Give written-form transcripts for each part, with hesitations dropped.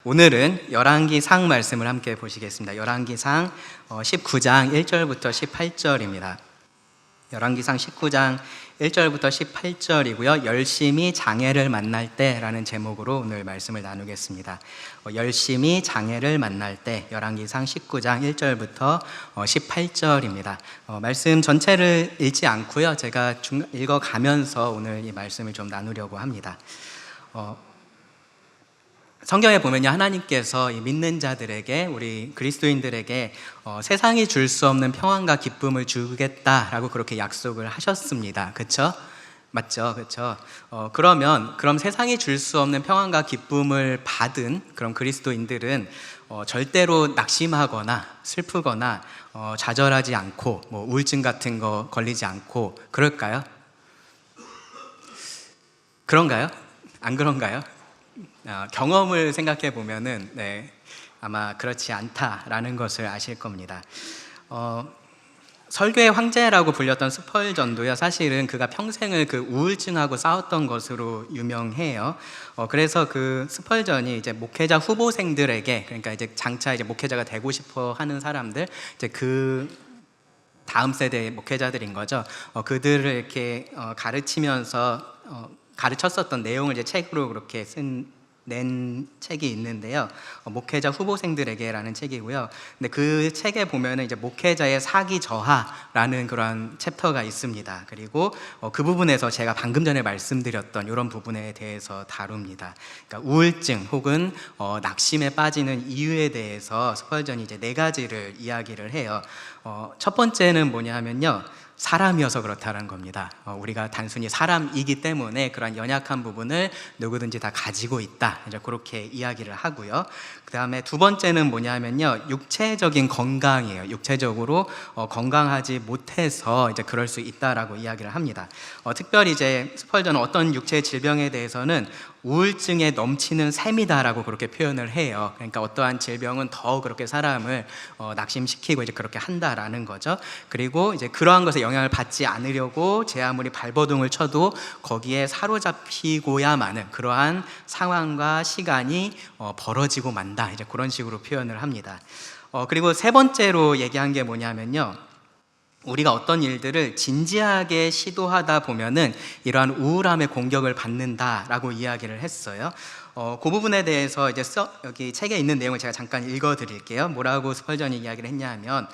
오늘은 열왕기상 말씀을 함께 보시겠습니다. 열왕기상 19장 1절부터 18절입니다. 열왕기상 19장 1절부터 18절이고요. 열심히 장애를 만날 때라는 제목으로 오늘 말씀을 나누겠습니다. 열심히 장애를 만날 때, 열왕기상 19장 1절부터 18절입니다. 말씀 전체를 읽지 않고요. 제가 읽어가면서 오늘 이 말씀을 좀 나누려고 합니다. 성경에 보면요, 하나님께서 이 믿는 자들에게, 우리 그리스도인들에게 세상이 줄 수 없는 평안과 기쁨을 주겠다라고 그렇게 약속을 하셨습니다. 그렇죠? 맞죠? 그렇죠? 그럼 세상이 줄 수 없는 평안과 기쁨을 받은 그런 그리스도인들은 절대로 낙심하거나 슬프거나 좌절하지 않고 우울증 같은 거 걸리지 않고 그럴까요? 그런가요? 안 그런가요? 경험을 생각해 보면은 아마 그렇지 않다라는 것을 아실 겁니다. 설교의 황제라고 불렸던 스펄전도요, 사실은 그가 평생을 그 우울증하고 싸웠던 것으로 유명해요. 그래서 그 스펄전이 이제 목회자 후보생들에게, 그러니까 이제 장차 이제 목회자가 되고 싶어 하는 사람들, 이제 그 다음 세대의 목회자들인 거죠. 그들을 이렇게 가르치면서 가르쳤었던 내용을 이제 책으로 그렇게 낸 책이 있는데요. 목회자 후보생들에게라는 책이고요. 근데 그 책에 보면은 이제 목회자의 사기 저하라는 그런 챕터가 있습니다. 그리고 그 부분에서 제가 방금 전에 말씀드렸던 이런 부분에 대해서 다룹니다. 그러니까 우울증 혹은 낙심에 빠지는 이유에 대해서 스펄전이 이제 4가지를 이야기를 해요. 첫 번째는 뭐냐면요, 사람이어서 그렇다는 겁니다. 우리가 단순히 사람이기 때문에 그런 연약한 부분을 누구든지 다 가지고 있다, 이제 그렇게 이야기를 하고요. 그 다음에 두 번째는 뭐냐면요, 육체적인 건강이에요. 육체적으로 건강하지 못해서 이제 그럴 수 있다라고 이야기를 합니다. 특별히 이제 스펄전은 어떤 육체 질병에 대해서는 우울증에 넘치는 셈이다라고 그렇게 표현을 해요. 그러니까 어떠한 질병은 더 그렇게 사람을 낙심시키고 이제 그렇게 한다라는 거죠. 그리고 이제 그러한 것에 영향을 받지 않으려고 제 아무리 발버둥을 쳐도 거기에 사로잡히고야 마는 그러한 상황과 시간이 벌어지고 만다, 이제 그런 식으로 표현을 합니다. 그리고 세 번째로 얘기한 게 뭐냐면요, 우리가 어떤 일들을 진지하게 시도하다 보면은 이러한 우울함의 공격을 받는다라고 이야기를 했어요. 그 부분에 대해서 이제 여기 책에 있는 내용을 제가 잠깐 읽어드릴게요. 뭐라고 스펄전이 이야기를 했냐면,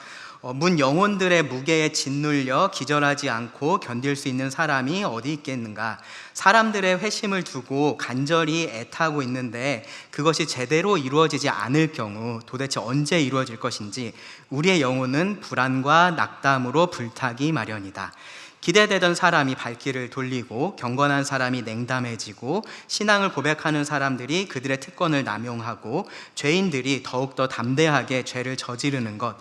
문 영혼들의 무게에 짓눌려 기절하지 않고 견딜 수 있는 사람이 어디 있겠는가? 사람들의 회심을 두고 간절히 애타고 있는데 그것이 제대로 이루어지지 않을 경우 도대체 언제 이루어질 것인지 우리의 영혼은 불안과 낙담으로 불타기 마련이다. 기대되던 사람이 발길을 돌리고 경건한 사람이 냉담해지고 신앙을 고백하는 사람들이 그들의 특권을 남용하고 죄인들이 더욱더 담대하게 죄를 저지르는 것,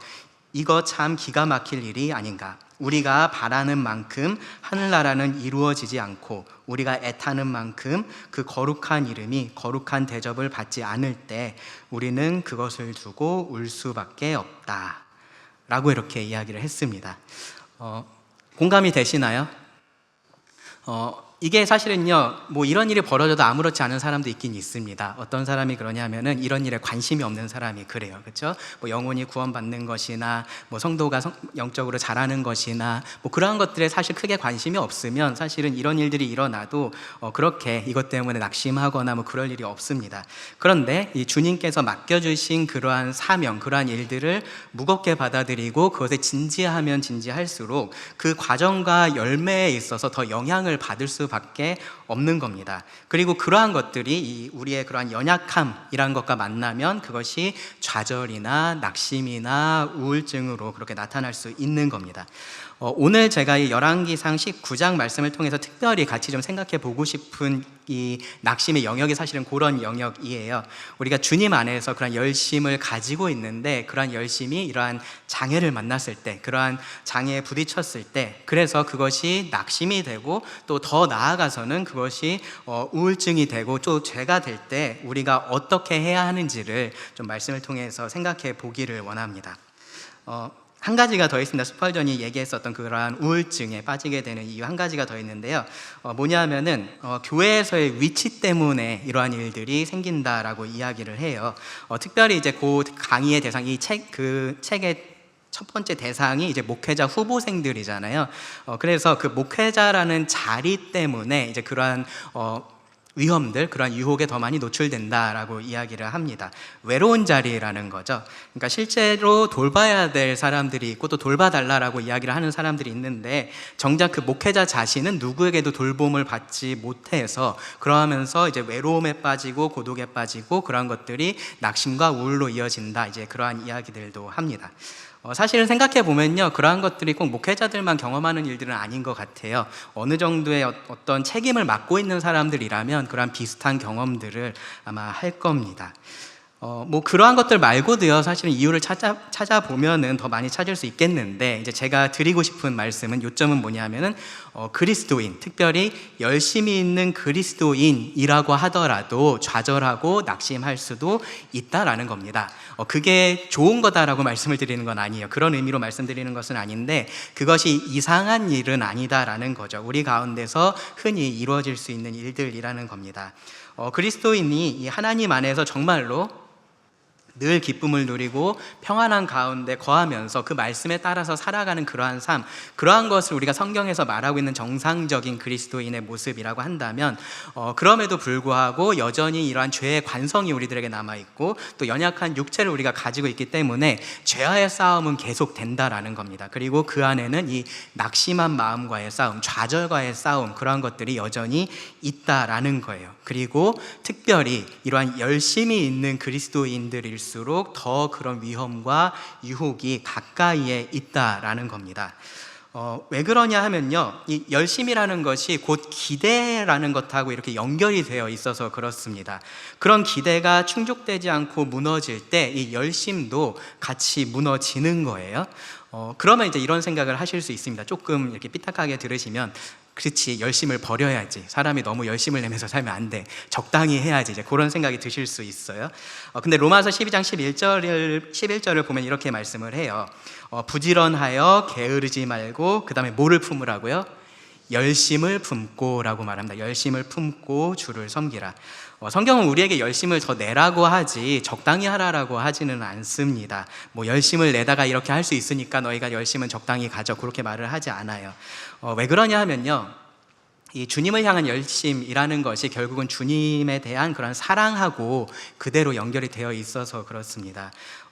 이거 참 기가 막힐 일이 아닌가. 우리가 바라는 만큼 하늘나라는 이루어지지 않고 우리가 애타는 만큼 그 거룩한 이름이 거룩한 대접을 받지 않을 때 우리는 그것을 두고 울 수밖에 없다 라고 이렇게 이야기를 했습니다. 공감이 되시나요? 이게 사실은요, 이런 일이 벌어져도 아무렇지 않은 사람도 있긴 있습니다. 어떤 사람이 그러냐면은 이런 일에 관심이 없는 사람이 그래요. 그렇죠? 영혼이 구원받는 것이나 성도가 영적으로 자라는 것이나 그러한 것들에 사실 크게 관심이 없으면 사실은 이런 일들이 일어나도 그렇게 이것 때문에 낙심하거나 그럴 일이 없습니다. 그런데 이 주님께서 맡겨주신 그러한 사명, 그러한 일들을 무겁게 받아들이고 그것에 진지하면 진지할수록 그 과정과 열매에 있어서 더 영향을 받을 수밖에 없는 겁니다. 그리고 그러한 것들이 우리의 그러한 연약함이란 것과 만나면 그것이 좌절이나 낙심이나 우울증으로 그렇게 나타날 수 있는 겁니다. 오늘 제가 이 열왕기상 19장 말씀을 통해서 특별히 같이 좀 생각해 보고 싶은 이 낙심의 영역이 사실은 그런 영역이에요. 우리가 주님 안에서 그런 열심을 가지고 있는데 그러한 열심이 이러한 장애를 만났을 때, 그러한 장애에 부딪혔을 때, 그래서 그것이 낙심이 되고 또 더 나아가서는 그것이 우울증이 되고 또 죄가 될 때 우리가 어떻게 해야 하는지를 좀 말씀을 통해서 생각해 보기를 원합니다. 한 가지가 더 있습니다. 스펄전이 얘기했었던 그러한 우울증에 빠지게 되는 이유 한 가지가 더 있는데요. 뭐냐면은 교회에서의 위치 때문에 이러한 일들이 생긴다라고 이야기를 해요. 특별히 이제 그 강의의 대상, 그 책의 첫 번째 대상이 이제 목회자 후보생들이잖아요. 그래서 그 목회자라는 자리 때문에 이제 그러한 위험들, 그러한 유혹에 더 많이 노출된다라고 이야기를 합니다. 외로운 자리라는 거죠. 그러니까 실제로 돌봐야 될 사람들이 있고 또 돌봐달라라고 이야기를 하는 사람들이 있는데 정작 그 목회자 자신은 누구에게도 돌봄을 받지 못해서 그러하면서 이제 외로움에 빠지고 고독에 빠지고 그러한 것들이 낙심과 우울로 이어진다. 이제 그러한 이야기들도 합니다. 사실은 생각해 보면요, 그러한 것들이 꼭 목회자들만 경험하는 일들은 아닌 것 같아요. 어느 정도의 어떤 책임을 맡고 있는 사람들이라면 그러한 비슷한 경험들을 아마 할 겁니다. 뭐 그러한 것들 말고도요, 사실은 이유를 찾아보면은 더 많이 찾을 수 있겠는데, 이제 제가 드리고 싶은 말씀은, 요점은 뭐냐면은 그리스도인, 특별히 열심히 있는 그리스도인이라고 하더라도 좌절하고 낙심할 수도 있다라는 겁니다. 그게 좋은 거다라고 말씀을 드리는 건 아니에요. 그런 의미로 말씀드리는 것은 아닌데, 그것이 이상한 일은 아니다라는 거죠. 우리 가운데서 흔히 이루어질 수 있는 일들이라는 겁니다. 그리스도인이 이 하나님 안에서 정말로 늘 기쁨을 누리고 평안한 가운데 거하면서 그 말씀에 따라서 살아가는 그러한 삶, 그러한 것을 우리가 성경에서 말하고 있는 정상적인 그리스도인의 모습이라고 한다면, 그럼에도 불구하고 여전히 이러한 죄의 관성이 우리들에게 남아있고 또 연약한 육체를 우리가 가지고 있기 때문에 죄와의 싸움은 계속 된다라는 겁니다. 그리고 그 안에는 이 낙심한 마음과의 싸움, 좌절과의 싸움, 그러한 것들이 여전히 있다라는 거예요. 그리고 특별히 이러한 열심히 있는 그리스도인들일수록 더 그런 위험과 유혹이 가까이에 있다라는 겁니다. 왜 그러냐 하면요, 이 열심이라는 것이 곧 기대라는 것하고 이렇게 연결이 되어 있어서 그렇습니다. 그런 기대가 충족되지 않고 무너질 때 이 열심도 같이 무너지는 거예요. 그러면 이제 이런 생각을 하실 수 있습니다. 조금 이렇게 삐딱하게 들으시면, 그렇지, 열심을 버려야지, 사람이 너무 열심을 내면서 살면 안 돼, 적당히 해야지, 이제 그런 생각이 드실 수 있어요. 근데 로마서 12장 11절을 보면 이렇게 말씀을 해요. 부지런하여 게으르지 말고, 그 다음에 뭐를 품으라고요? 열심을 품고 라고 말합니다. 열심을 품고 주를 섬기라. 성경은 우리에게 열심을 더 내라고 하지 적당히 하라라고 하지는 않습니다. 뭐 열심을 내다가 이렇게 할 수 있으니까 너희가 열심은 적당히 가져, 그렇게 말을 하지 않아요. 왜 그러냐 하면요, 이 주님을 향한 열심이라는 것이 결국은 주님에 대한 그런 사랑하고 그대로 연결이 되어 있어서 그렇습니다.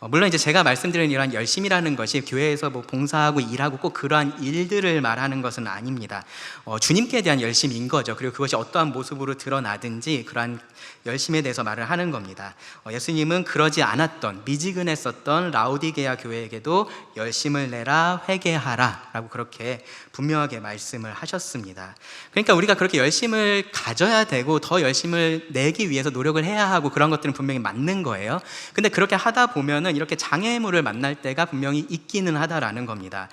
물론 이제 제가 말씀드린 이러한 열심이라는 것이 교회에서 뭐 봉사하고 일하고 꼭 그러한 일들을 말하는 것은 아닙니다. 주님께 대한 열심인 거죠. 그리고 그것이 어떠한 모습으로 드러나든지 그러한 열심에 대해서 말을 하는 겁니다. 예수님은 그러지 않았던, 미지근했었던 라오디게아 교회에게도 열심을 내라, 회개하라 라고 그렇게 분명하게 말씀을 하셨습니다. 그러니까 우리가 그렇게 열심을 가져야 되고 더 열심을 내기 위해서 노력을 해야 하고 그런 것들은 분명히 맞는 거예요. 근데 그렇게 하다 보면은 이렇게 장애물을 만날 때가 분명히 있기는 하다라는 겁니다.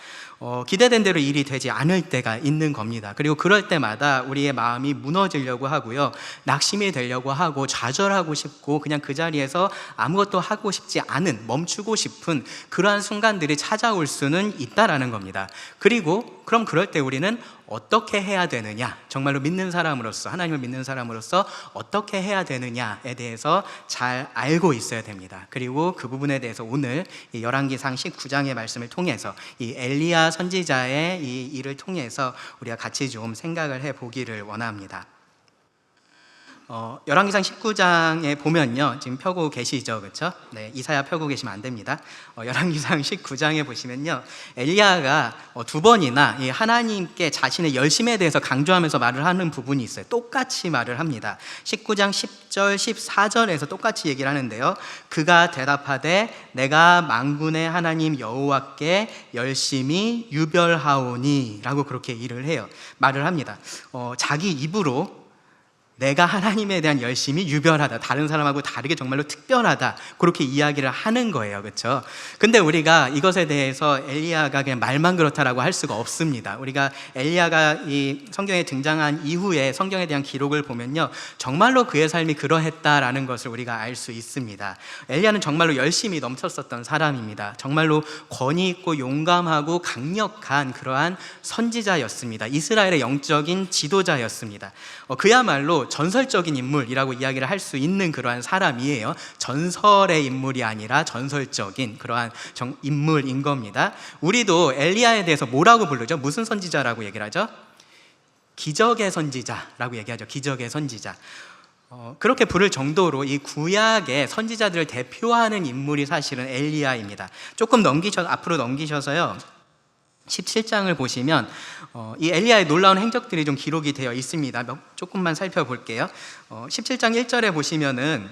기대된 대로 일이 되지 않을 때가 있는 겁니다. 그리고 그럴 때마다 우리의 마음이 무너지려고 하고요, 낙심이 되려고 하고 좌절하고 싶고 그냥 그 자리에서 아무것도 하고 싶지 않은, 멈추고 싶은 그러한 순간들이 찾아올 수는 있다라는 겁니다. 그리고 그럼 그럴 때 우리는 어떻게 해야 되느냐, 정말로 믿는 사람으로서, 하나님을 믿는 사람으로서 어떻게 해야 되느냐에 대해서 잘 알고 있어야 됩니다. 그리고 그 부분에 대해서 오늘 이 열왕기상 19장의 말씀을 통해서 이 엘리야 선지자의 이 일을 통해서 우리가 같이 좀 생각을 해보기를 원합니다. 열왕기상 19장에 보면요, 지금 펴고 계시죠, 그렇죠? 네, 이사야 펴고 계시면 안 됩니다. 열왕기상 19장에 보시면요, 엘리야가 두 번이나 이 하나님께 자신의 열심에 대해서 강조하면서 말을 하는 부분이 있어요. 똑같이 말을 합니다. 19장 10절, 14절에서 똑같이 얘기를 하는데요, 그가 대답하되 내가 만군의 하나님 여호와께 열심히 유별하오니 라고 그렇게 말을 합니다. 자기 입으로 내가 하나님에 대한 열심이 유별하다, 다른 사람하고 다르게 정말로 특별하다, 그렇게 이야기를 하는 거예요. 그렇죠? 근데 우리가 이것에 대해서 엘리야가 그냥 말만 그렇다라고 할 수가 없습니다. 우리가 엘리야가 이 성경에 등장한 이후에 성경에 대한 기록을 보면요, 정말로 그의 삶이 그러했다라는 것을 우리가 알 수 있습니다. 엘리야는 정말로 열심히 넘쳤었던 사람입니다. 정말로 권위 있고 용감하고 강력한 그러한 선지자였습니다. 이스라엘의 영적인 지도자였습니다. 그야말로 전설적인 인물이라고 이야기를 할 수 있는 그러한 사람이에요. 전설의 인물이 아니라 전설적인 그러한 인물인 겁니다. 우리도 엘리야에 대해서 뭐라고 부르죠? 무슨 선지자라고 얘기를 하죠? 기적의 선지자라고 얘기하죠. 기적의 선지자. 그렇게 부를 정도로 이 구약의 선지자들을 대표하는 인물이 사실은 엘리야입니다. 조금 앞으로 넘기셔서요, 17장을 보시면 이 엘리야의 놀라운 행적들이 좀 기록이 되어 있습니다. 조금만 살펴볼게요. 17장 1절에 보시면은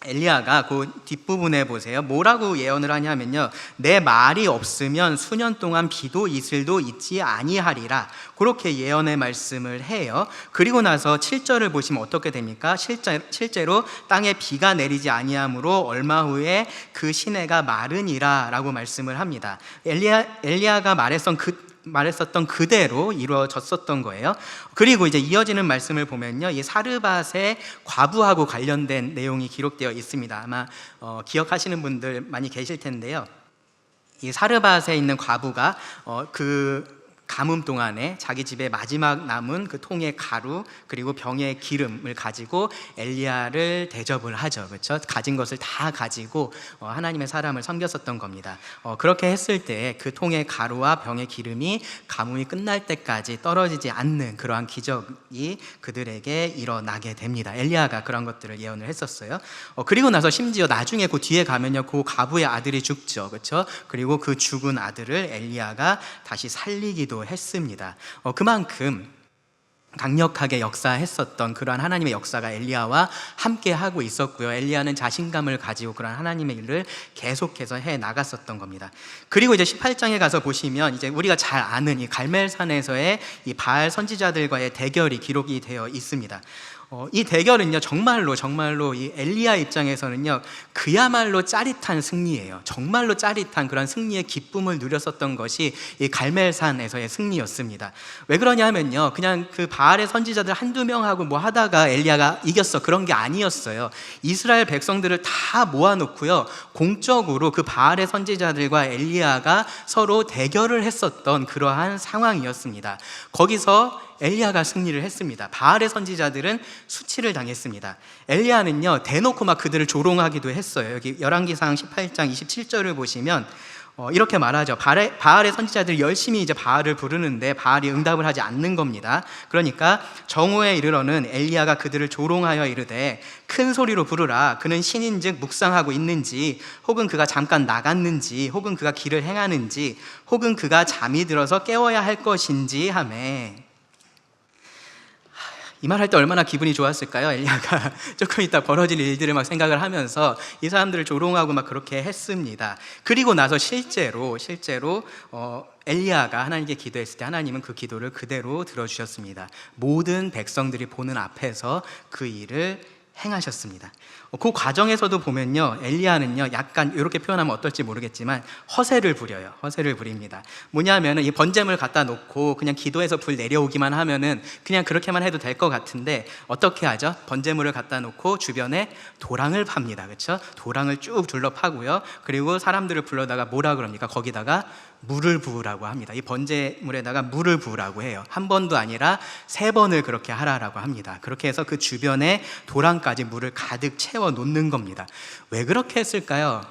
엘리야가 그 뒷부분에 보세요. 뭐라고 예언을 하냐면요, 내 말이 없으면 수년 동안 비도 이슬도 있지 아니하리라, 그렇게 예언의 말씀을 해요. 그리고 나서 7절을 보시면 어떻게 됩니까? 실제로 땅에 비가 내리지 아니하므로 얼마 후에 그 시내가 마르니라 라고 말씀을 합니다. 엘리야가 말했었던 그대로 이루어졌었던 거예요. 그리고 이제 이어지는 말씀을 보면요, 이 사르밧의 과부하고 관련된 내용이 기록되어 있습니다. 아마 기억하시는 분들 많이 계실 텐데요, 이 사르밧에 있는 과부가 그 가뭄 동안에 자기 집에 마지막 남은 그 통의 가루 그리고 병의 기름을 가지고 엘리야를 대접을 하죠. 그렇죠? 가진 것을 다 가지고 하나님의 사람을 섬겼었던 겁니다. 그렇게 했을 때 그 통의 가루와 병의 기름이 가뭄이 끝날 때까지 떨어지지 않는 그러한 기적이 그들에게 일어나게 됩니다. 엘리야가 그런 것들을 예언을 했었어요. 그리고 나서 심지어 나중에 그 뒤에 가면요, 그 과부의 아들이 죽죠. 그렇죠? 그리고 그 죽은 아들을 엘리야가 다시 살리기도 했습니다. 그만큼 강력하게 역사했었던 그러한 하나님의 역사가 엘리야와 함께 하고 있었고요. 엘리야는 자신감을 가지고 그러한 하나님의 일을 계속해서 해 나갔었던 겁니다. 그리고 이제 18장에 가서 보시면 이제 우리가 잘 아는 이 갈멜산에서의 이 바알 선지자들과의 대결이 기록이 되어 있습니다. 이 대결은요, 정말로 이 엘리야 입장에서는요, 그야말로 짜릿한 승리예요. 정말로 짜릿한 그런 승리의 기쁨을 누렸었던 것이 이 갈멜산에서의 승리였습니다. 왜 그러냐면요, 그냥 그 바알의 선지자들 한두 명하고 뭐 하다가 엘리야가 이겼어, 그런 게 아니었어요. 이스라엘 백성들을 다 모아놓고요, 공적으로 그 바알의 선지자들과 엘리야가 서로 대결을 했었던 그러한 상황이었습니다. 거기서 엘리야가 승리를 했습니다. 바알의 선지자들은 수치를 당했습니다. 엘리야는요, 대놓고 막 그들을 조롱하기도 했어요. 여기 열왕기상 18장 27절을 보시면 이렇게 말하죠. 바알의 선지자들이 열심히 이제 바알을 부르는데 바알이 응답을 하지 않는 겁니다. 그러니까 정오에 이르러는 엘리야가 그들을 조롱하여 이르되 큰 소리로 부르라. 그는 신인즉 묵상하고 있는지, 혹은 그가 잠깐 나갔는지, 혹은 그가 길을 행하는지, 혹은 그가 잠이 들어서 깨워야 할 것인지 하매. 이 말 할 때 얼마나 기분이 좋았을까요? 엘리야가 조금 이따 벌어질 일들을 막 생각을 하면서 이 사람들을 조롱하고 막 그렇게 했습니다. 그리고 나서 실제로 엘리야가 하나님께 기도했을 때 하나님은 그 기도를 그대로 들어주셨습니다. 모든 백성들이 보는 앞에서 그 일을 행하셨습니다. 그 과정에서도 보면요, 엘리야는요, 약간 이렇게 표현하면 어떨지 모르겠지만 허세를 부려요. 허세를 부립니다. 뭐냐면은 이 번제물 갖다 놓고 그냥 기도해서 불 내려오기만 하면은 그냥 그렇게만 해도 될 것 같은데 어떻게 하죠? 번제물을 갖다 놓고 주변에 도랑을 팝니다. 그렇죠? 도랑을 쭉 둘러 파고요. 그리고 사람들을 불러다가 뭐라 그럽니까? 거기다가 물을 부으라고 합니다. 이 번제물에다가 물을 부으라고 해요. 한 번도 아니라 3번을 그렇게 하라라고 합니다. 그렇게 해서 그 주변에 도랑까지 물을 가득 채워 놓는 겁니다. 왜 그렇게 했을까요?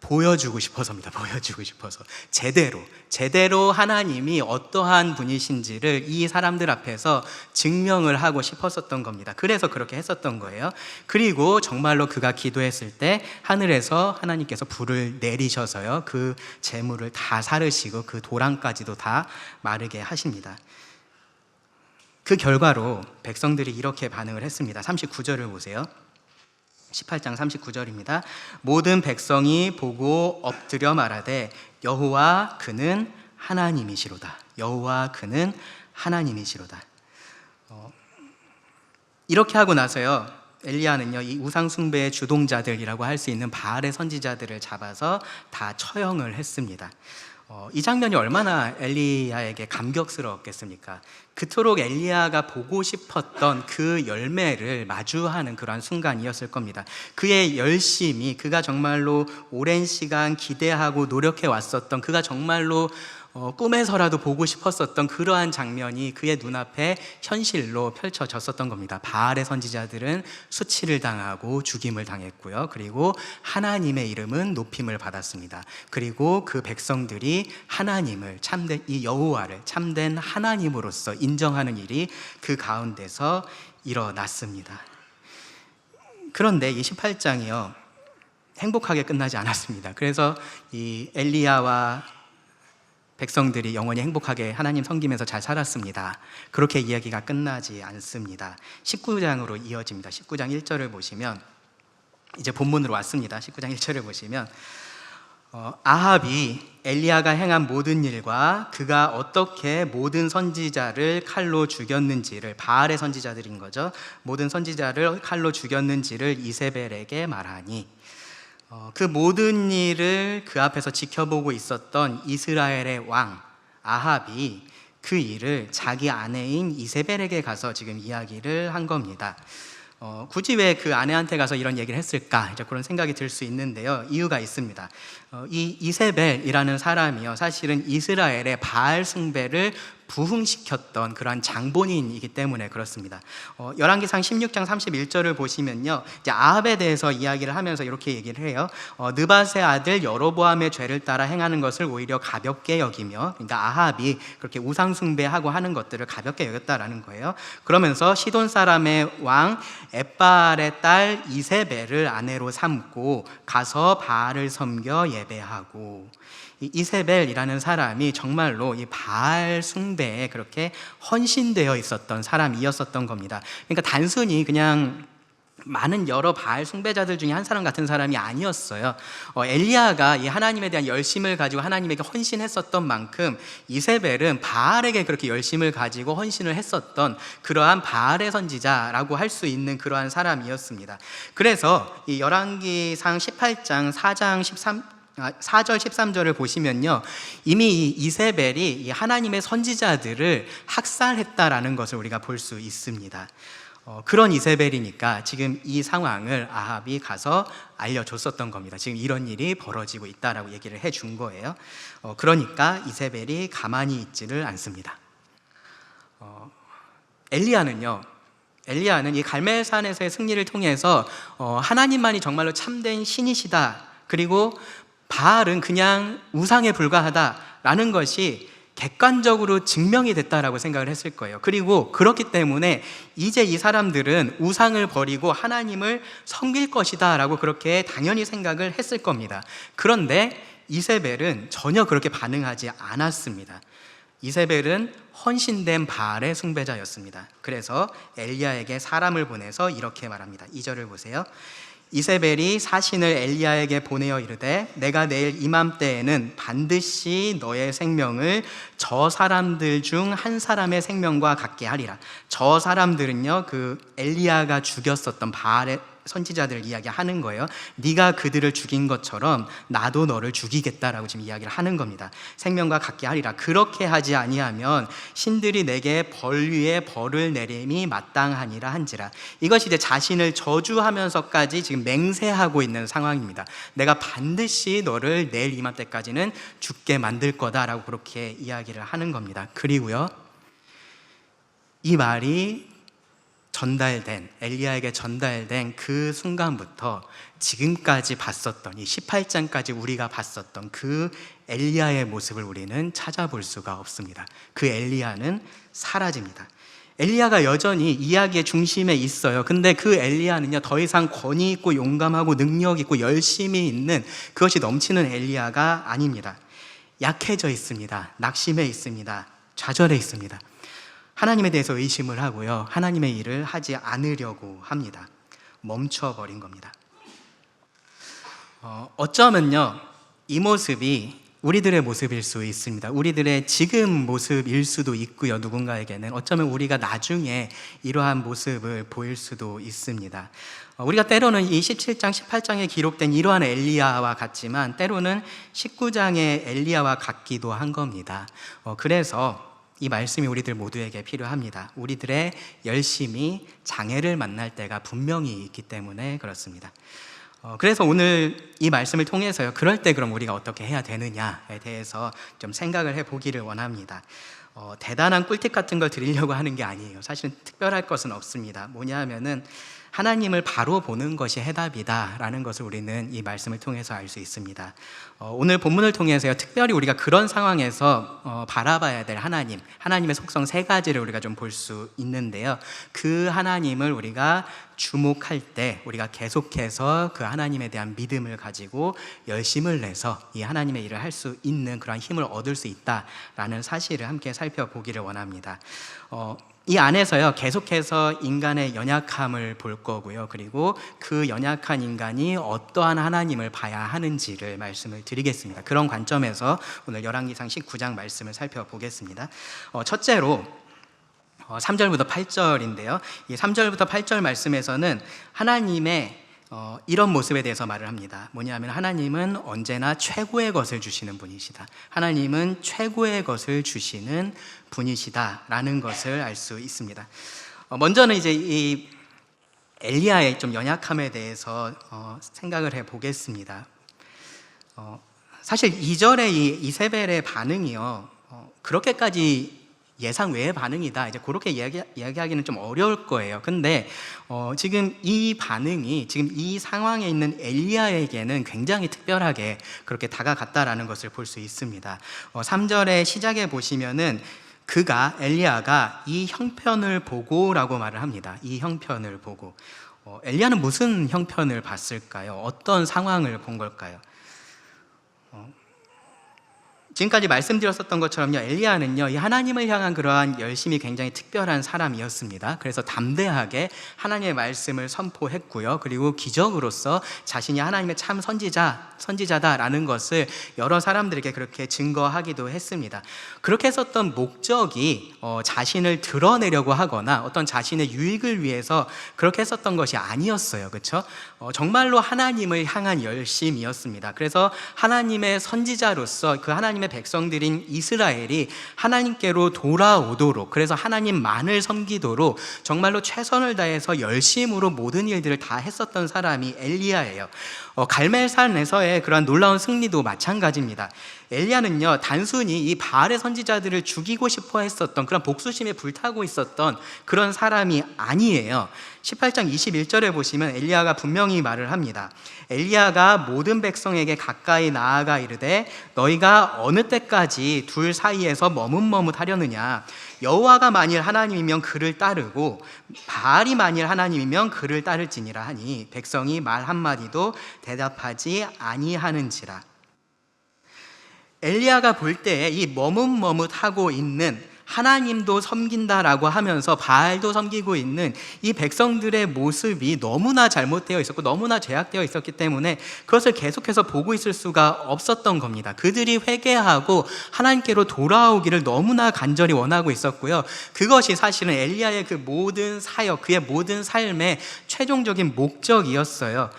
보여주고 싶어서입니다. 보여주고 싶어서. 제대로 하나님이 어떠한 분이신지를 이 사람들 앞에서 증명을 하고 싶었었던 겁니다. 그래서 그렇게 했었던 거예요. 그리고 정말로 그가 기도했을 때 하늘에서 하나님께서 불을 내리셔서요, 그 재물을 다 사르시고 그 도랑까지도 다 마르게 하십니다. 그 결과로 백성들이 이렇게 반응을 했습니다. 39절을 보세요. 18장 39절입니다. 모든 백성이 보고 엎드려 말하되 여호와 그는 하나님이시로다. 여호와 그는 하나님이시로다. 이렇게 하고 나서요, 엘리야는요, 이 우상 숭배의 주동자들이라고 할 수 있는 바알의 선지자들을 잡아서 다 처형을 했습니다. 이 장면이 얼마나 엘리야에게 감격스러웠겠습니까? 그토록 엘리야가 보고 싶었던 그 열매를 마주하는 그러한 순간이었을 겁니다. 그의 열심이, 그가 정말로 오랜 시간 기대하고 노력해 왔었던, 그가 정말로 꿈에서라도 보고 싶었었던 그러한 장면이 그의 눈앞에 현실로 펼쳐졌었던 겁니다. 바알의 선지자들은 수치를 당하고 죽임을 당했고요. 그리고 하나님의 이름은 높임을 받았습니다. 그리고 그 백성들이 하나님을, 참된 이 여호와를 참된 하나님으로서 인정하는 일이 그 가운데서 일어났습니다. 그런데 이 18장이요, 행복하게 끝나지 않았습니다. 그래서 이 엘리야와 백성들이 영원히 행복하게 하나님 섬기면서 잘 살았습니다, 그렇게 이야기가 끝나지 않습니다. 19장으로 이어집니다. 19장 1절을 보시면, 이제 본문으로 왔습니다. 19장 1절을 보시면 아합이 엘리야가 행한 모든 일과 그가 어떻게 모든 선지자를 칼로 죽였는지를, 바알의 선지자들인 거죠, 모든 선지자를 칼로 죽였는지를 이세벨에게 말하니, 그 모든 일을 그 앞에서 지켜보고 있었던 이스라엘의 왕 아합이 그 일을 자기 아내인 이세벨에게 가서 지금 이야기를 한 겁니다. 굳이 왜 그 아내한테 가서 이런 얘기를 했을까, 이제 그런 생각이 들 수 있는데요, 이유가 있습니다. 이 이세벨이라는 사람이요, 사실은 이스라엘의 바알 숭배를 부흥시켰던 그러한 장본인이기 때문에 그렇습니다. 열왕기상 16장 31절을 보시면요, 이제 아합에 대해서 이야기를 하면서 이렇게 얘기를 해요. 느밧의 아들 여로보암의 죄를 따라 행하는 것을 오히려 가볍게 여기며, 그러니까 아합이 그렇게 우상 숭배하고 하는 것들을 가볍게 여겼다라는 거예요. 그러면서 시돈 사람의 왕 엣바알의 딸 이세벨을 아내로 삼고 가서 바알을 섬겨 예배하고, 이 이세벨이라는 사람이 정말로 이 바알 숭배에 그렇게 헌신되어 있었던 사람이었었던 겁니다. 그러니까 단순히 그냥 많은 여러 바알 숭배자들 중에 한 사람 같은 사람이 아니었어요. 엘리야가 이 하나님에 대한 열심을 가지고 하나님에게 헌신했었던 만큼 이세벨은 바알에게 그렇게 열심을 가지고 헌신을 했었던 그러한 바알의 선지자라고 할 수 있는 그러한 사람이었습니다. 그래서 이 열왕기상 18장 4절 13절을 보시면요, 이미 이 이세벨이 이 하나님의 선지자들을 학살했다라는 것을 우리가 볼 수 있습니다. 그런 이세벨이니까 지금 이 상황을 아합이 가서 알려줬었던 겁니다. 지금 이런 일이 벌어지고 있다라고 얘기를 해준 거예요. 그러니까 이세벨이 가만히 있지를 않습니다. 엘리야는 이 갈멜산에서의 승리를 통해서 하나님만이 정말로 참된 신이시다, 그리고 바알은 그냥 우상에 불과하다라는 것이 객관적으로 증명이 됐다라고 생각을 했을 거예요. 그리고 그렇기 때문에 이제 이 사람들은 우상을 버리고 하나님을 섬길 것이다 라고 그렇게 당연히 생각을 했을 겁니다. 그런데 이세벨은 전혀 그렇게 반응하지 않았습니다. 이세벨은 헌신된 바알의 숭배자였습니다. 그래서 엘리야에게 사람을 보내서 이렇게 말합니다. 2절을 보세요. 이세벨이 사신을 엘리야에게 보내어 이르되 내가 내일 이맘때에는 반드시 너의 생명을 저 사람들 중 한 사람의 생명과 같게 하리라. 저 사람들은요, 그 엘리야가 죽였었던 바알의 선지자들을 이야기하는 거예요. 네가 그들을 죽인 것처럼 나도 너를 죽이겠다라고 지금 이야기를 하는 겁니다. 생명과 같게 하리라. 그렇게 하지 아니하면 신들이 내게 벌 위에 벌을 내림이 마땅하니라 한지라. 이것이 이제 자신을 저주하면서까지 지금 맹세하고 있는 상황입니다. 내가 반드시 너를 내일 이맘때까지는 죽게 만들 거다라고 그렇게 이야기를 하는 겁니다. 그리고요, 이 말이 엘리야에게 전달된 그 순간부터 지금까지 봤었던, 이 18장까지 우리가 봤었던 그 엘리야의 모습을 우리는 찾아볼 수가 없습니다. 그 엘리야는 사라집니다. 엘리야가 여전히 이야기의 중심에 있어요. 근데 그 엘리야는요, 더 이상 권위 있고 용감하고 능력 있고 열심이 있는, 그것이 넘치는 엘리야가 아닙니다. 약해져 있습니다. 낙심해 있습니다. 좌절해 있습니다. 하나님에 대해서 의심을 하고요, 하나님의 일을 하지 않으려고 합니다. 멈춰버린 겁니다. 어쩌면요, 이 모습이 우리들의 모습일 수 있습니다. 우리들의 지금 모습일 수도 있고요. 누군가에게는 어쩌면 우리가 나중에 이러한 모습을 보일 수도 있습니다. 우리가 때로는 이 17장, 18장에 기록된 이러한 엘리야와 같지만 때로는 19장의 엘리야와 같기도 한 겁니다. 그래서 이 말씀이 우리들 모두에게 필요합니다. 우리들의 열심이 장애를 만날 때가 분명히 있기 때문에 그렇습니다. 그래서 오늘 이 말씀을 통해서요, 그럴 때 그럼 우리가 어떻게 해야 되느냐에 대해서 좀 생각을 해보기를 원합니다. 대단한 꿀팁 같은 걸 드리려고 하는 게 아니에요. 사실은 특별할 것은 없습니다. 뭐냐 하면은 하나님을 바로 보는 것이 해답이다 라는 것을 우리는 이 말씀을 통해서 알 수 있습니다. 오늘 본문을 통해서요, 특별히 우리가 그런 상황에서 바라봐야 될 하나님의 속성 세 가지를 우리가 좀 볼 수 있는데요, 그 하나님을 우리가 주목할 때 우리가 계속해서 그 하나님에 대한 믿음을 가지고 열심을 내서 이 하나님의 일을 할 수 있는 그런 힘을 얻을 수 있다라는 사실을 함께 살펴보기를 원합니다. 이 안에서요, 계속해서 인간의 연약함을 볼 거고요, 그리고 그 연약한 인간이 어떠한 하나님을 봐야 하는지를 말씀을 드리겠습니다. 그런 관점에서 오늘 열왕기상 19장 말씀을 살펴보겠습니다. 첫째로 3절부터 8절인데요 이 3절부터 8절 말씀에서는 하나님의 이런 모습에 대해서 말을 합니다. 뭐냐면 하나님은 언제나 최고의 것을 주시는 분이시다. 하나님은 최고의 것을 주시는 분이시다라는 것을 알 수 있습니다. 먼저는 이제 이 엘리야의 좀 연약함에 대해서 생각을 해 보겠습니다. 사실 2절의 이 이세벨의 반응이요, 그렇게까지 예상 외의 반응이다, 이제 그렇게 이야기하기는 좀 어려울 거예요. 근데 지금 이 반응이 지금 이 상황에 있는 엘리야에게는 굉장히 특별하게 그렇게 다가갔다라는 것을 볼 수 있습니다. 3절의 시작에 보시면은 엘리야가 이 형편을 보고라고 말을 합니다. 이 형편을 보고. 엘리야는 무슨 형편을 봤을까요? 어떤 상황을 본 걸까요? 지금까지 말씀드렸었던 것처럼요, 엘리야는요, 이 하나님을 향한 그러한 열심이 굉장히 특별한 사람이었습니다. 그래서 담대하게 하나님의 말씀을 선포했고요, 그리고 기적으로서 자신이 하나님의 참 선지자다라는 것을 여러 사람들에게 그렇게 증거하기도 했습니다. 그렇게 했었던 목적이 자신을 드러내려고 하거나 어떤 자신의 유익을 위해서 그렇게 했었던 것이 아니었어요. 그렇죠? 정말로 하나님을 향한 열심이었습니다. 그래서 하나님의 선지자로서 그 하나님의 백성들인 이스라엘이 하나님께로 돌아오도록, 그래서 하나님만을 섬기도록 정말로 최선을 다해서 열심으로 모든 일들을 다 했었던 사람이 엘리야예요. 갈멜산에서의 그런 놀라운 승리도 마찬가지입니다. 엘리야는요, 단순히 이 바알의 선지자들을 죽이고 싶어 했었던 그런 복수심에 불타고 있었던 그런 사람이 아니에요. 18장 21절에 보시면 엘리야가 분명히 말을 합니다. 엘리야가 모든 백성에게 가까이 나아가 이르되 너희가 어느 때까지 둘 사이에서 머뭇머뭇하려느냐. 여호와가 만일 하나님이면 그를 따르고 바알이 만일 하나님이면 그를 따를지니라 하니 백성이 말 한마디도 대답하지 아니하는지라. 엘리야가 볼 때 이 머뭇머뭇하고 있는, 하나님도 섬긴다라고 하면서 바알도 섬기고 있는 이 백성들의 모습이 너무나 잘못되어 있었고 너무나 죄악되어 있었기 때문에 그것을 계속해서 보고 있을 수가 없었던 겁니다. 그들이 회개하고 하나님께로 돌아오기를 너무나 간절히 원하고 있었고요, 그것이 사실은 엘리야의 그 모든 사역, 그의 모든 삶의 최종적인 목적이었어요.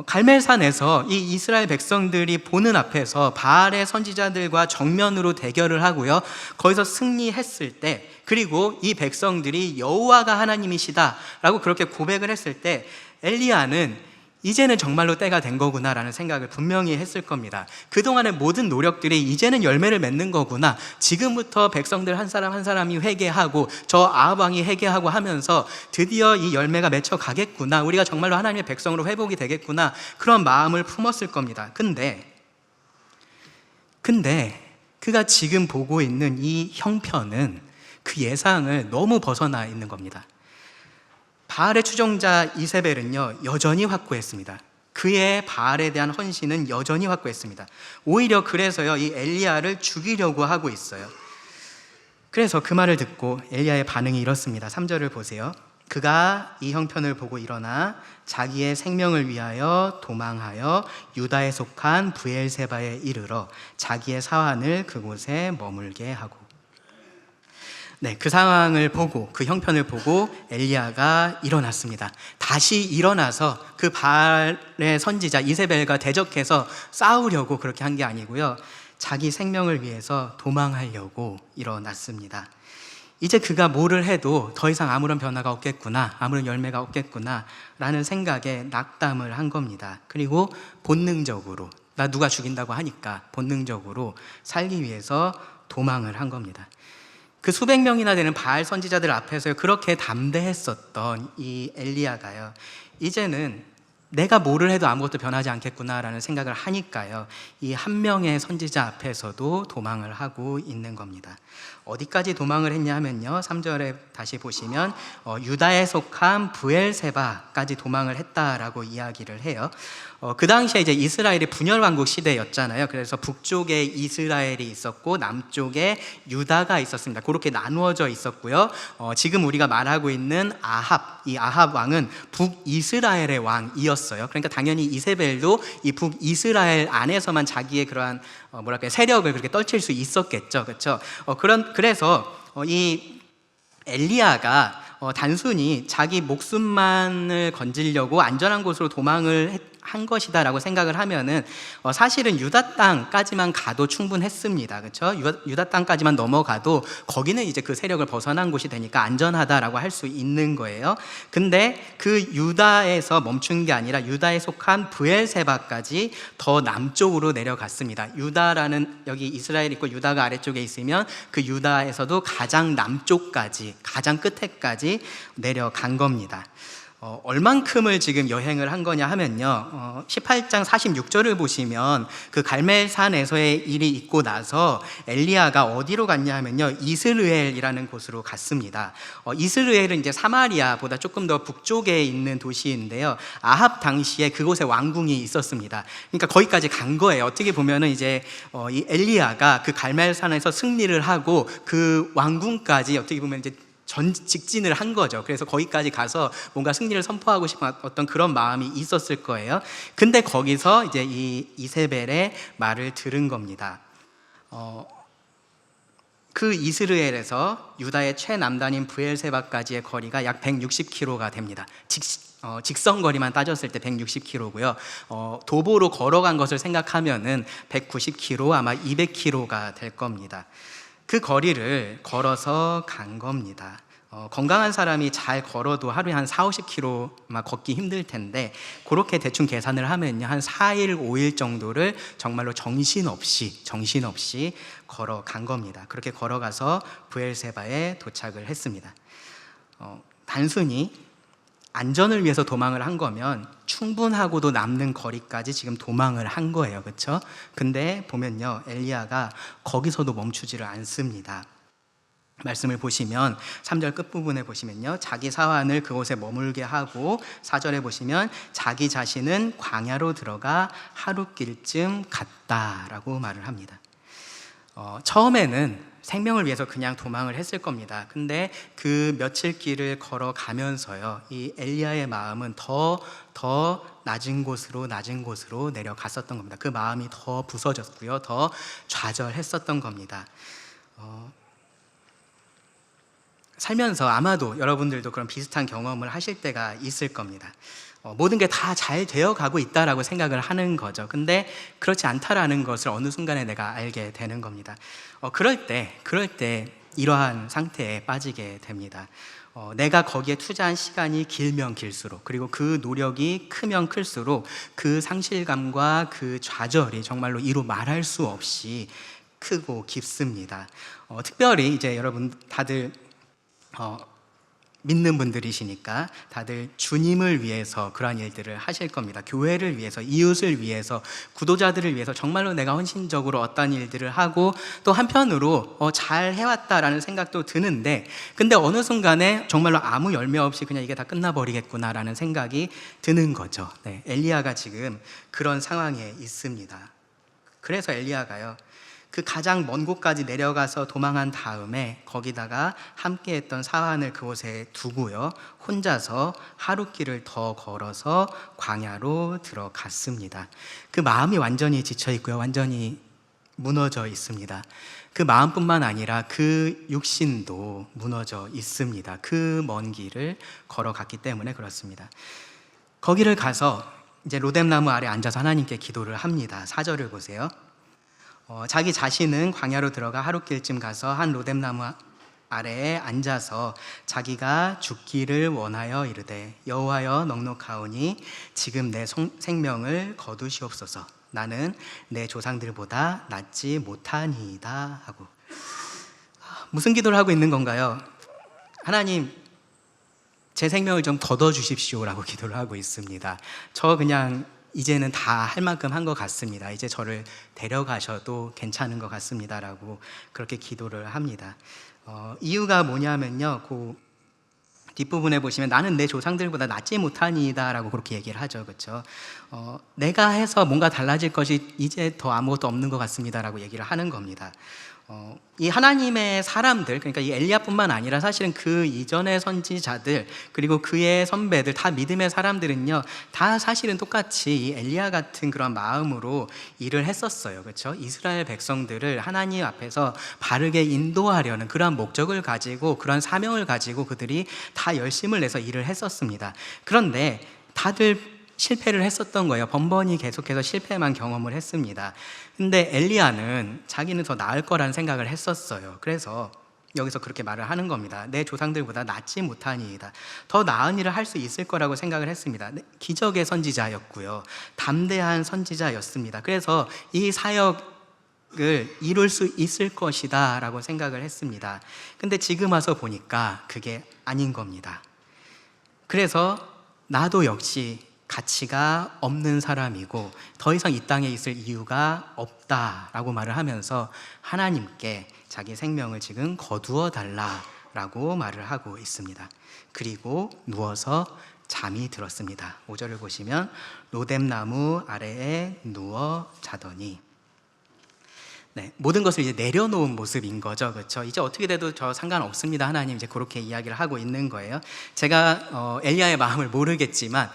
갈멜산에서 이 이스라엘 백성들이 보는 앞에서 바알의 선지자들과 정면으로 대결을 하고요, 거기서 승리했을 때, 그리고 이 백성들이 여호와가 하나님이시다라고 그렇게 고백을 했을 때 엘리야는 이제는 정말로 때가 된 거구나라는 생각을 분명히 했을 겁니다. 그동안의 모든 노력들이 이제는 열매를 맺는 거구나, 지금부터 백성들 한 사람 한 사람이 회개하고 저 아합 왕이 회개하고 하면서 드디어 이 열매가 맺혀 가겠구나, 우리가 정말로 하나님의 백성으로 회복이 되겠구나, 그런 마음을 품었을 겁니다. 근데 그가 지금 보고 있는 이 형편은 그 예상을 너무 벗어나 있는 겁니다. 바알의 추종자 이세벨은요, 여전히 확고했습니다. 그의 바알에 대한 헌신은 여전히 확고했습니다. 오히려 그래서요, 이 엘리야를 죽이려고 하고 있어요. 그래서 그 말을 듣고 엘리야의 반응이 이렇습니다. 3절을 보세요. 그가 이 형편을 보고 일어나 자기의 생명을 위하여 도망하여 유다에 속한 브엘세바에 이르러 자기의 사환을 그곳에 머물게 하고. 네, 그 상황을 보고, 그 형편을 보고 엘리야가 일어났습니다. 다시 일어나서 그 바알의 선지자 이세벨과 대적해서 싸우려고 그렇게 한 게 아니고요, 자기 생명을 위해서 도망하려고 일어났습니다. 이제 그가 뭐를 해도 더 이상 아무런 변화가 없겠구나, 아무런 열매가 없겠구나 라는 생각에 낙담을 한 겁니다. 그리고 본능적으로, 나 누가 죽인다고 하니까 본능적으로 살기 위해서 도망을 한 겁니다. 그 수백 명이나 되는 바알 선지자들 앞에서 그렇게 담대했었던 이 엘리야가요, 이제는 내가 뭐를 해도 아무것도 변하지 않겠구나라는 생각을 하니까요, 이 한 명의 선지자 앞에서도 도망을 하고 있는 겁니다. 어디까지 도망을 했냐 하면요, 3절에 다시 보시면 유다에 속한 브엘세바까지 도망을 했다라고 이야기를 해요. 그 당시에 이제 이스라엘이 분열 왕국 시대였잖아요. 그래서 북쪽에 이스라엘이 있었고 남쪽에 유다가 있었습니다. 그렇게 나누어져 있었고요. 지금 우리가 말하고 있는 이 아합 왕은 북이스라엘의 왕이었어요. 그러니까 당연히 이세벨도 이 북이스라엘 안에서만 자기의 그러한 세력을 그렇게 떨칠 수 있었겠죠, 그렇죠? 그래서 이 엘리야가 단순히 자기 목숨만을 건지려고 안전한 곳으로 도망을 한 것이다라고 생각을 하면은 사실은 유다 땅까지만 가도 충분했습니다. 그렇죠? 유다 땅까지만 넘어가도 거기는 이제 그 세력을 벗어난 곳이 되니까 안전하다라고 할 수 있는 거예요. 근데 그 유다에서 멈춘 게 아니라 유다에 속한 브엘세바까지 더 남쪽으로 내려갔습니다. 유다라는, 여기 이스라엘 있고 유다가 아래쪽에 있으면 그 유다에서도 가장 남쪽까지, 가장 끝에까지 내려간 겁니다. 얼만큼을 지금 여행을 한 거냐 하면요, 18장 46절을 보시면 그 갈멜산에서의 일이 있고 나서 엘리야가 어디로 갔냐 하면요, 이스르엘이라는 곳으로 갔습니다. 이스르엘은 이제 사마리아보다 조금 더 북쪽에 있는 도시인데요, 아합 당시에 그곳에 왕궁이 있었습니다. 그러니까 거기까지 간 거예요. 어떻게 보면은 이제 이 엘리야가 그 갈멜산에서 승리를 하고 그 왕궁까지 어떻게 보면 이제 직진을 한 거죠. 그래서 거기까지 가서 뭔가 승리를 선포하고 싶은 어떤 그런 마음이 있었을 거예요. 근데 거기서 이제 이 이세벨의 말을 들은 겁니다. 그 이스라엘에서 유다의 최남단인 브엘세바까지의 거리가 약 160km가 됩니다. 직선 거리만 따졌을 때 160km고요. 도보로 걸어간 것을 생각하면은 190km, 아마 200km가 될 겁니다. 그 거리를 걸어서 간 겁니다. 건강한 사람이 잘 걸어도 하루에 한 4, 50km 걷기 힘들 텐데, 그렇게 대충 계산을 하면요, 한 4일, 5일 정도를 정말로 정신없이 걸어간 겁니다. 그렇게 걸어가서 브엘세바에 도착을 했습니다. 단순히 안전을 위해서 도망을 한 거면 충분하고도 남는 거리까지 지금 도망을 한 거예요, 그렇죠? 근데 보면요, 엘리야가 거기서도 멈추지를 않습니다. 말씀을 보시면 3절 끝부분에 보시면요, 자기 사환을 그곳에 머물게 하고 4절에 보시면 자기 자신은 광야로 들어가 하룻길쯤 갔다라고 말을 합니다. 처음에는 생명을 위해서 그냥 도망을 했을 겁니다. 근데 그 며칠 길을 걸어가면서요, 이 엘리야의 마음은 더 낮은 곳으로 내려갔었던 겁니다. 그 마음이 더 부서졌고요, 더 좌절했었던 겁니다. 살면서 아마도 여러분들도 그런 비슷한 경험을 하실 때가 있을 겁니다. 모든 게 다 잘 되어가고 있다라고 생각을 하는 거죠. 근데 그렇지 않다라는 것을 어느 순간에 내가 알게 되는 겁니다. 그럴 때 이러한 상태에 빠지게 됩니다. 내가 거기에 투자한 시간이 길면 길수록, 그리고 그 노력이 크면 클수록 그 상실감과 그 좌절이 정말로 이루 말할 수 없이 크고 깊습니다. 특별히 이제 여러분 다들 믿는 분들이시니까 다들 주님을 위해서 그러한 일들을 하실 겁니다. 교회를 위해서, 이웃을 위해서, 구도자들을 위해서 정말로 내가 헌신적으로 어떤 일들을 하고, 또 한편으로 잘 해왔다라는 생각도 드는데, 근데 어느 순간에 정말로 아무 열매 없이 그냥 이게 다 끝나버리겠구나라는 생각이 드는 거죠. 엘리야가 지금 그런 상황에 있습니다. 그래서 엘리야가요, 그 가장 먼 곳까지 내려가서 도망한 다음에 거기다가 함께했던 사환을 그곳에 두고요, 혼자서 하룻길을 더 걸어서 광야로 들어갔습니다. 그 마음이 완전히 지쳐 있고요, 완전히 무너져 있습니다. 그 마음뿐만 아니라 그 육신도 무너져 있습니다. 그 먼 길을 걸어갔기 때문에 그렇습니다. 거기를 가서 이제 로뎀나무 아래 앉아서 하나님께 기도를 합니다. 4절을 보세요. 자기 자신은 광야로 들어가 하룻길쯤 가서 한 로뎀나무 아래에 앉아서 자기가 죽기를 원하여 이르되 여호와여 넉넉하오니 지금 내 생명을 거두시옵소서. 나는 내 조상들보다 낫지 못하니이다 하고, 무슨 기도를 하고 있는 건가요? 하나님, 제 생명을 좀 거둬주십시오라고 기도를 하고 있습니다. 저 그냥 이제는 다 할 만큼 한 것 같습니다. 이제 저를 데려가셔도 괜찮은 것 같습니다라고 그렇게 기도를 합니다. 이유가 뭐냐면요, 그 뒷부분에 보시면 나는 내 조상들보다 낫지 못하니이다 라고 그렇게 얘기를 하죠. 그렇죠? 내가 해서 뭔가 달라질 것이 이제 더 아무것도 없는 것 같습니다 라고 얘기를 하는 겁니다. 이 하나님의 사람들, 그러니까 이 엘리야뿐만 아니라 사실은 그 이전의 선지자들 그리고 그의 선배들, 다 믿음의 사람들은요, 다 사실은 똑같이 이 엘리야 같은 그런 마음으로 일을 했었어요. 그렇죠? 이스라엘 백성들을 하나님 앞에서 바르게 인도하려는 그러한 목적을 가지고, 그런 사명을 가지고 그들이 다 열심을 내서 일을 했었습니다. 그런데 다들 실패를 했었던 거예요. 번번이 계속해서 실패만 경험을 했습니다. 근데 엘리야는 자기는 더 나을 거라는 생각을 했었어요. 그래서 여기서 그렇게 말을 하는 겁니다. 내 조상들보다 낫지 못하니이다. 더 나은 일을 할 수 있을 거라고 생각을 했습니다. 기적의 선지자였고요, 담대한 선지자였습니다. 그래서 이 사역을 이룰 수 있을 것이다 라고 생각을 했습니다. 근데 지금 와서 보니까 그게 아닌 겁니다. 그래서 나도 역시 가치가 없는 사람이고 더 이상 이 땅에 있을 이유가 없다라고 말을 하면서 하나님께 자기 생명을 지금 거두어 달라라고 말을 하고 있습니다. 그리고 누워서 잠이 들었습니다. 5절을 보시면 로뎀나무 아래에 누워 자더니, 네, 모든 것을 이제 내려놓은 모습인 거죠. 그렇죠? 이제 어떻게 돼도 저 상관없습니다, 하나님, 이제 그렇게 이야기를 하고 있는 거예요. 제가 엘리야의 마음을 모르겠지만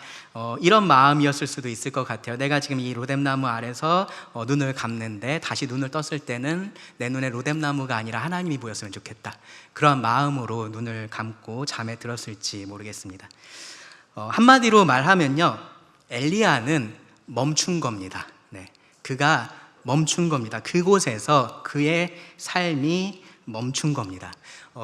이런 마음이었을 수도 있을 것 같아요. 내가 지금 이 로뎀나무 아래서 눈을 감는데 다시 눈을 떴을 때는 내 눈에 로뎀나무가 아니라 하나님이 보였으면 좋겠다, 그런 마음으로 눈을 감고 잠에 들었을지 모르겠습니다. 한마디로 말하면요, 엘리야는 멈춘 겁니다. 네, 그가 멈춘 겁니다. 그곳에서 그의 삶이 멈춘 겁니다.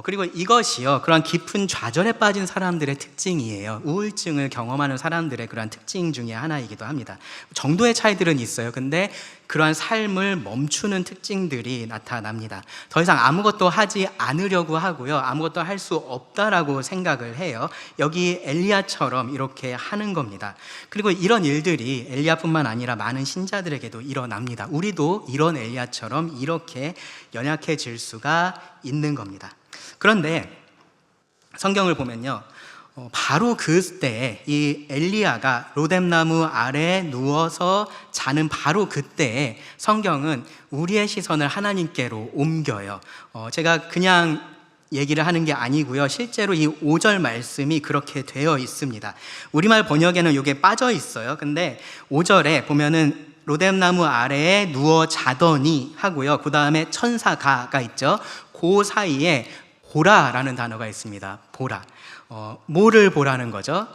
그리고 이것이요, 그러한 깊은 좌절에 빠진 사람들의 특징이에요. 우울증을 경험하는 사람들의 그러한 특징 중에 하나이기도 합니다. 정도의 차이들은 있어요. 근데 그러한 삶을 멈추는 특징들이 나타납니다. 더 이상 아무것도 하지 않으려고 하고요, 아무것도 할 수 없다라고 생각을 해요. 여기 엘리야처럼 이렇게 하는 겁니다. 그리고 이런 일들이 엘리야뿐만 아니라 많은 신자들에게도 일어납니다. 우리도 이런 엘리야처럼 이렇게 연약해질 수가 있는 겁니다. 그런데 성경을 보면요, 바로 그때에 이 엘리야가 로뎀나무 아래에 누워서 자는 바로 그때에 성경은 우리의 시선을 하나님께로 옮겨요. 제가 그냥 얘기를 하는 게 아니고요, 실제로 이 5절 말씀이 그렇게 되어 있습니다. 우리말 번역에는 이게 빠져 있어요. 근데 5절에 보면은 로뎀나무 아래에 누워 자더니 하고요, 그 다음에 천사가가 있죠. 그 사이에 보라라는 단어가 있습니다. 보라. 뭐를 보라는 거죠?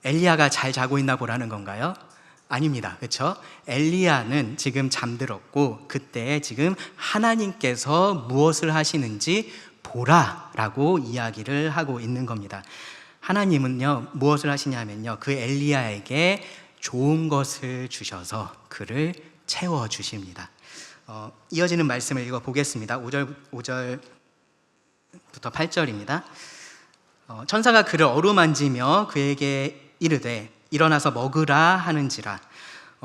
엘리야가 잘 자고 있나 보라는 건가요? 아닙니다. 그렇죠? 엘리야는 지금 잠들었고 그때 지금 하나님께서 무엇을 하시는지 보라라고 이야기를 하고 있는 겁니다. 하나님은요, 무엇을 하시냐면요, 그 엘리야에게 좋은 것을 주셔서 그를 채워주십니다. 이어지는 말씀을 읽어보겠습니다. 5절부터 8절입니다. 천사가 그를 어루만지며 그에게 이르되 일어나서 먹으라 하는지라.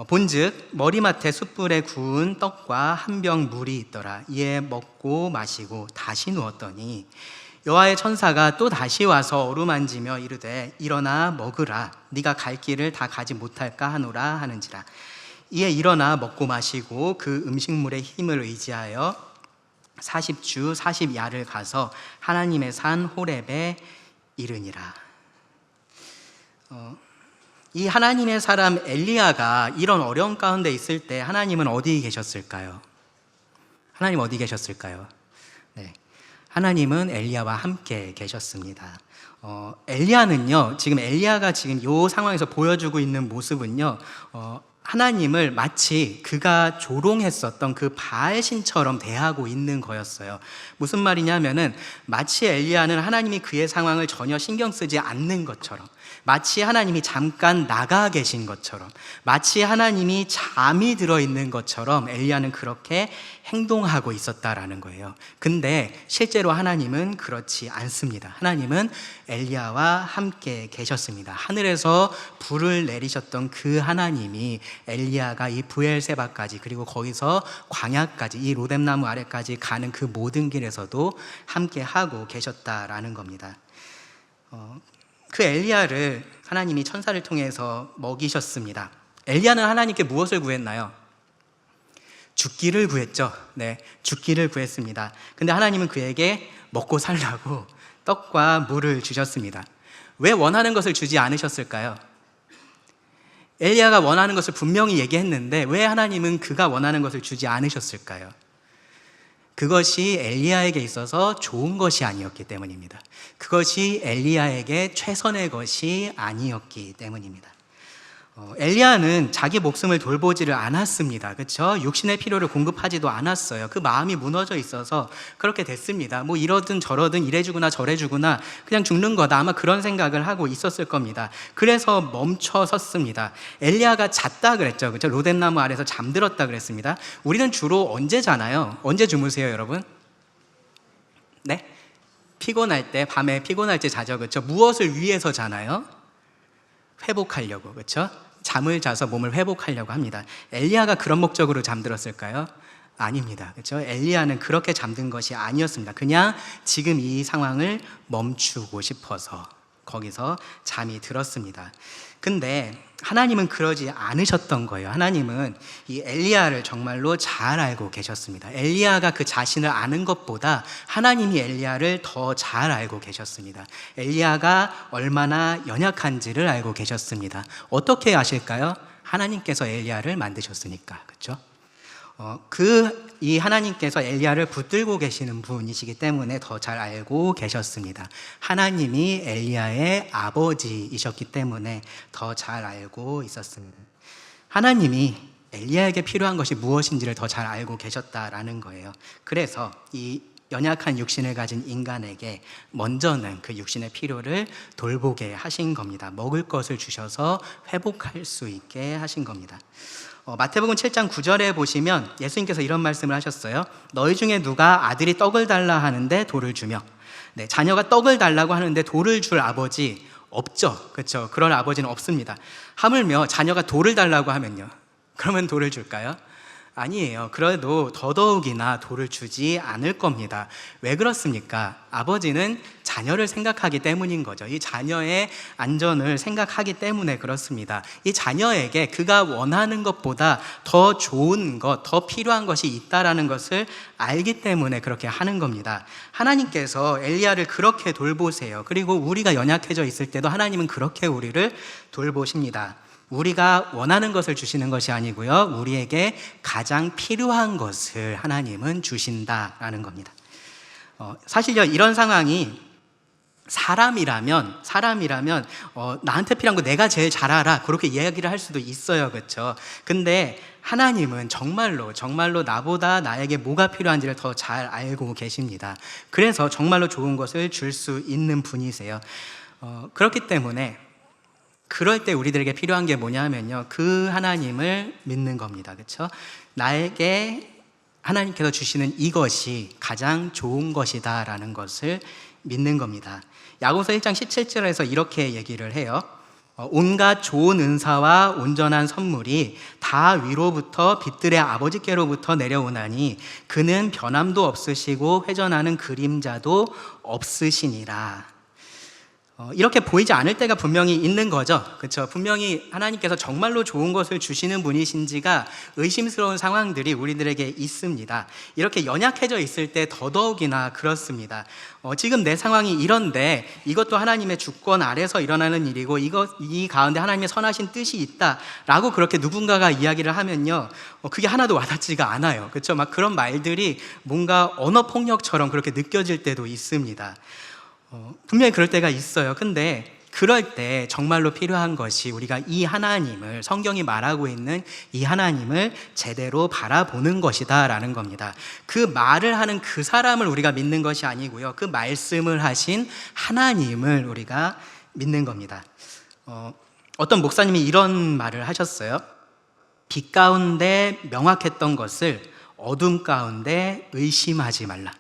본즉 머리맡에 숯불에 구운 떡과 한 병 물이 있더라. 이에 먹고 마시고 다시 누웠더니 여호와의 천사가 또 다시 와서 어루만지며 이르되 일어나 먹으라. 네가 갈 길을 다 가지 못할까 하노라 하는지라. 이에 일어나 먹고 마시고 그 음식물의 힘을 의지하여 40주 40야를 가서 하나님의 산 호렙에 이르니라. 이 하나님의 사람 엘리야가 이런 어려운 가운데 있을 때 하나님은 어디 계셨을까요? 하나님 어디 계셨을까요? 네, 하나님은 엘리야와 함께 계셨습니다. 엘리야는요, 지금 엘리야가 지금 이 상황에서 보여주고 있는 모습은요, 하나님을 마치 그가 조롱했었던 그 바알 신처럼 대하고 있는 거였어요. 무슨 말이냐면은 마치 엘리야는 하나님이 그의 상황을 전혀 신경 쓰지 않는 것처럼, 마치 하나님이 잠깐 나가 계신 것처럼, 마치 하나님이 잠이 들어있는 것처럼 엘리야는 그렇게 행동하고 있었다라는 거예요. 근데 실제로 하나님은 그렇지 않습니다. 하나님은 엘리야와 함께 계셨습니다. 하늘에서 불을 내리셨던 그 하나님이 엘리야가 이 브엘세바까지, 그리고 거기서 광야까지, 이 로뎀나무 아래까지 가는 그 모든 길에서도 함께 하고 계셨다라는 겁니다. 그 엘리야를 하나님이 천사를 통해서 먹이셨습니다. 엘리야는 하나님께 무엇을 구했나요? 죽기를 구했죠. 네, 죽기를 구했습니다. 근데 하나님은 그에게 먹고 살라고 떡과 물을 주셨습니다. 왜 원하는 것을 주지 않으셨을까요? 엘리야가 원하는 것을 분명히 얘기했는데 왜 하나님은 그가 원하는 것을 주지 않으셨을까요? 그것이 엘리야에게 있어서 좋은 것이 아니었기 때문입니다. 그것이 엘리야에게 최선의 것이 아니었기 때문입니다. 엘리야는 자기 목숨을 돌보지를 않았습니다. 그렇죠? 육신의 필요를 공급하지도 않았어요. 그 마음이 무너져 있어서 그렇게 됐습니다. 뭐 이러든 저러든 이래주구나 저래주구나 그냥 죽는 거다, 아마 그런 생각을 하고 있었을 겁니다. 그래서 멈춰 섰습니다. 엘리야가 잤다 그랬죠. 그렇죠? 로뎀나무 아래서 잠들었다 그랬습니다. 우리는 주로 언제 자나요? 언제 주무세요, 여러분? 네? 피곤할 때, 밤에 피곤할 때 자죠. 그렇죠? 무엇을 위해서 자나요? 회복하려고. 그렇죠? 잠을 자서 몸을 회복하려고 합니다. 엘리야가 그런 목적으로 잠들었을까요? 아닙니다. 그렇죠? 엘리야는 그렇게 잠든 것이 아니었습니다. 그냥 지금 이 상황을 멈추고 싶어서 거기서 잠이 들었습니다. 근데 하나님은 그러지 않으셨던 거예요. 하나님은 이 엘리야를 정말로 잘 알고 계셨습니다. 엘리야가 그 자신을 아는 것보다 하나님이 엘리야를 더 잘 알고 계셨습니다. 엘리야가 얼마나 연약한지를 알고 계셨습니다. 어떻게 아실까요? 하나님께서 엘리야를 만드셨으니까. 그렇죠? 이 하나님께서 엘리야를 붙들고 계시는 분이시기 때문에 더 잘 알고 계셨습니다. 하나님이 엘리야의 아버지이셨기 때문에 더 잘 알고 있었습니다. 하나님이 엘리야에게 필요한 것이 무엇인지를 더 잘 알고 계셨다라는 거예요. 그래서 이 연약한 육신을 가진 인간에게 먼저는 그 육신의 필요를 돌보게 하신 겁니다. 먹을 것을 주셔서 회복할 수 있게 하신 겁니다. 마태복음 7장 9절에 보시면 예수님께서 이런 말씀을 하셨어요. 너희 중에 누가 아들이 떡을 달라 하는데 돌을 주며, 네, 자녀가 떡을 달라고 하는데 돌을 줄 아버지 없죠. 그렇죠? 그런 아버지는 없습니다. 하물며 자녀가 돌을 달라고 하면요, 그러면 돌을 줄까요? 아니에요. 그래도 더더욱이나 돌을 주지 않을 겁니다. 왜 그렇습니까? 아버지는 자녀를 생각하기 때문인 거죠. 이 자녀의 안전을 생각하기 때문에 그렇습니다. 이 자녀에게 그가 원하는 것보다 더 좋은 것, 더 필요한 것이 있다라는 것을 알기 때문에 그렇게 하는 겁니다. 하나님께서 엘리야를 그렇게 돌보세요. 그리고 우리가 연약해져 있을 때도 하나님은 그렇게 우리를 돌보십니다. 우리가 원하는 것을 주시는 것이 아니고요, 우리에게 가장 필요한 것을 하나님은 주신다라는 겁니다. 사실요, 이런 상황이 사람이라면 나한테 필요한 거 내가 제일 잘 알아, 그렇게 이야기를 할 수도 있어요. 그렇죠? 근데 하나님은 정말로 나보다 나에게 뭐가 필요한지를 더 잘 알고 계십니다. 그래서 정말로 좋은 것을 줄 수 있는 분이세요. 그렇기 때문에 그럴 때 우리들에게 필요한 게 뭐냐면요, 그 하나님을 믿는 겁니다. 그렇죠? 나에게 하나님께서 주시는 이것이 가장 좋은 것이다라는 것을 믿는 겁니다. 야고보서 1장 17절에서 이렇게 얘기를 해요. 온갖 좋은 은사와 온전한 선물이 다 위로부터 빛들의 아버지께로부터 내려오나니 그는 변함도 없으시고 회전하는 그림자도 없으시니라. 이렇게 보이지 않을 때가 분명히 있는 거죠. 그렇죠? 분명히 하나님께서 정말로 좋은 것을 주시는 분이신지가 의심스러운 상황들이 우리들에게 있습니다. 이렇게 연약해져 있을 때 더더욱이나 그렇습니다. 지금 내 상황이 이런데 이것도 하나님의 주권 아래서 일어나는 일이고 이 가운데 하나님의 선하신 뜻이 있다라고 그렇게 누군가가 이야기를 하면요, 그게 하나도 와닿지가 않아요. 그렇죠? 막 그런 말들이 뭔가 언어 폭력처럼 그렇게 느껴질 때도 있습니다. 분명히 그럴 때가 있어요. 근데 그럴 때 정말로 필요한 것이 우리가 이 하나님을, 성경이 말하고 있는 이 하나님을 제대로 바라보는 것이다 라는 겁니다. 그 말을 하는 그 사람을 우리가 믿는 것이 아니고요, 그 말씀을 하신 하나님을 우리가 믿는 겁니다. 어떤 목사님이 이런 말을 하셨어요. 빛 가운데 명확했던 것을 어둠 가운데 의심하지 말라.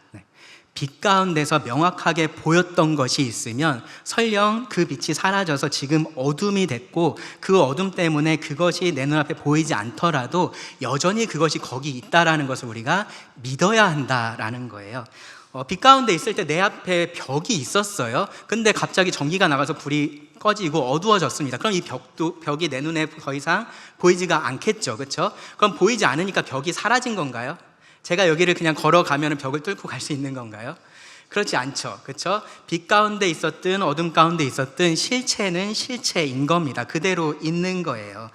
빛 가운데서 명확하게 보였던 것이 있으면 설령 그 빛이 사라져서 지금 어둠이 됐고 그 어둠 때문에 그것이 내 눈앞에 보이지 않더라도 여전히 그것이 거기 있다라는 것을 우리가 믿어야 한다라는 거예요. 빛 가운데 있을 때 내 앞에 벽이 있었어요. 근데 갑자기 전기가 나가서 불이 꺼지고 어두워졌습니다. 그럼 이 벽이 내 눈에 더 이상 보이지가 않겠죠. 그렇죠? 그럼 보이지 않으니까 벽이 사라진 건가요? 제가 여기를 그냥 걸어가면 벽을 뚫고 갈 수 있는 건가요? 그렇지 않죠. 그렇죠? 빛 가운데 있었든 어둠 가운데 있었든 실체는 실체인 겁니다. 그대로 있는 거예요.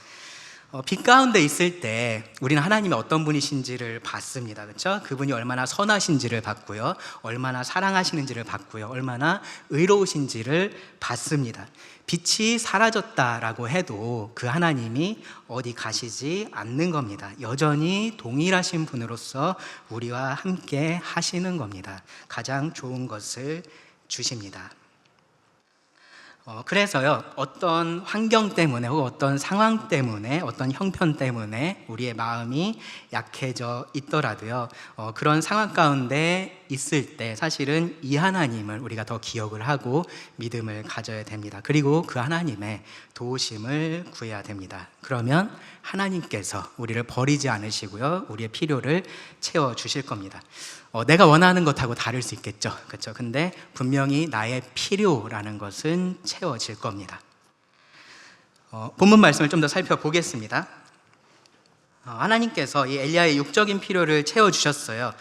빛 가운데 있을 때 우리는 하나님이 어떤 분이신지를 봤습니다. 그렇죠? 그분이 얼마나 선하신지를 봤고요, 얼마나 사랑하시는지를 봤고요, 얼마나 의로우신지를 봤습니다. 빛이 사라졌다라고 해도 그 하나님이 어디 가시지 않는 겁니다. 여전히 동일하신 분으로서 우리와 함께 하시는 겁니다. 가장 좋은 것을 주십니다. 그래서요, 어떤 환경 때문에 혹은 어떤 상황 때문에 어떤 형편 때문에 우리의 마음이 약해져 있더라도요, 그런 상황 가운데 있을 때 사실은 이 하나님을 우리가 더 기억을 하고 믿음을 가져야 됩니다. 그리고 그 하나님의 도우심을 구해야 됩니다. 그러면 하나님께서 우리를 버리지 않으시고요, 우리의 필요를 채워주실 겁니다. 내가 원하는 것하고 다를 수 있겠죠. 그렇죠? 근데 분명히 나의 필요라는 것은 채워질 겁니다. 본문 말씀을 좀 더 살펴보겠습니다. 하나님께서 이 엘리야의 육적인 필요를 채워주셨어요.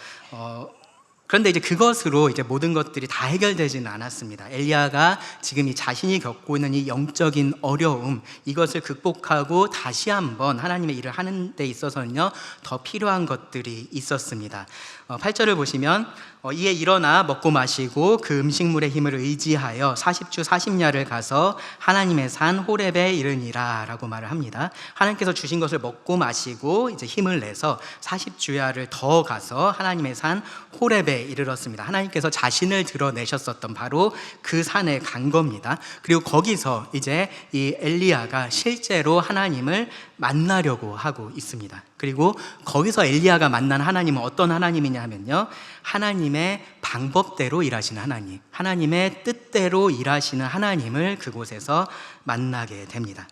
그런데 이제 그것으로 이제 모든 것들이 다 해결되지는 않았습니다. 엘리야가 지금 이 자신이 겪고 있는 이 영적인 어려움, 이것을 극복하고 다시 한번 하나님의 일을 하는 데 있어서는요, 더 필요한 것들이 있었습니다. 8절을 보시면 이에 일어나 먹고 마시고 그 음식물의 힘을 의지하여 40주 40야를 가서 하나님의 산 호렙에 이르니라 라고 말을 합니다. 하나님께서 주신 것을 먹고 마시고 이제 힘을 내서 40주야를 더 가서 하나님의 산 호렙에 이르렀습니다. 하나님께서 자신을 드러내셨었던 바로 그 산에 간 겁니다. 그리고 거기서 이제 이 엘리야가 실제로 하나님을 만나려고 하고 있습니다. 그리고 거기서 엘리야가 만난 하나님은 어떤 하나님이냐 하면요, 하나님의 방법대로 일하시는 하나님, 하나님의 뜻대로 일하시는 하나님을 그곳에서 만나게 됩니다.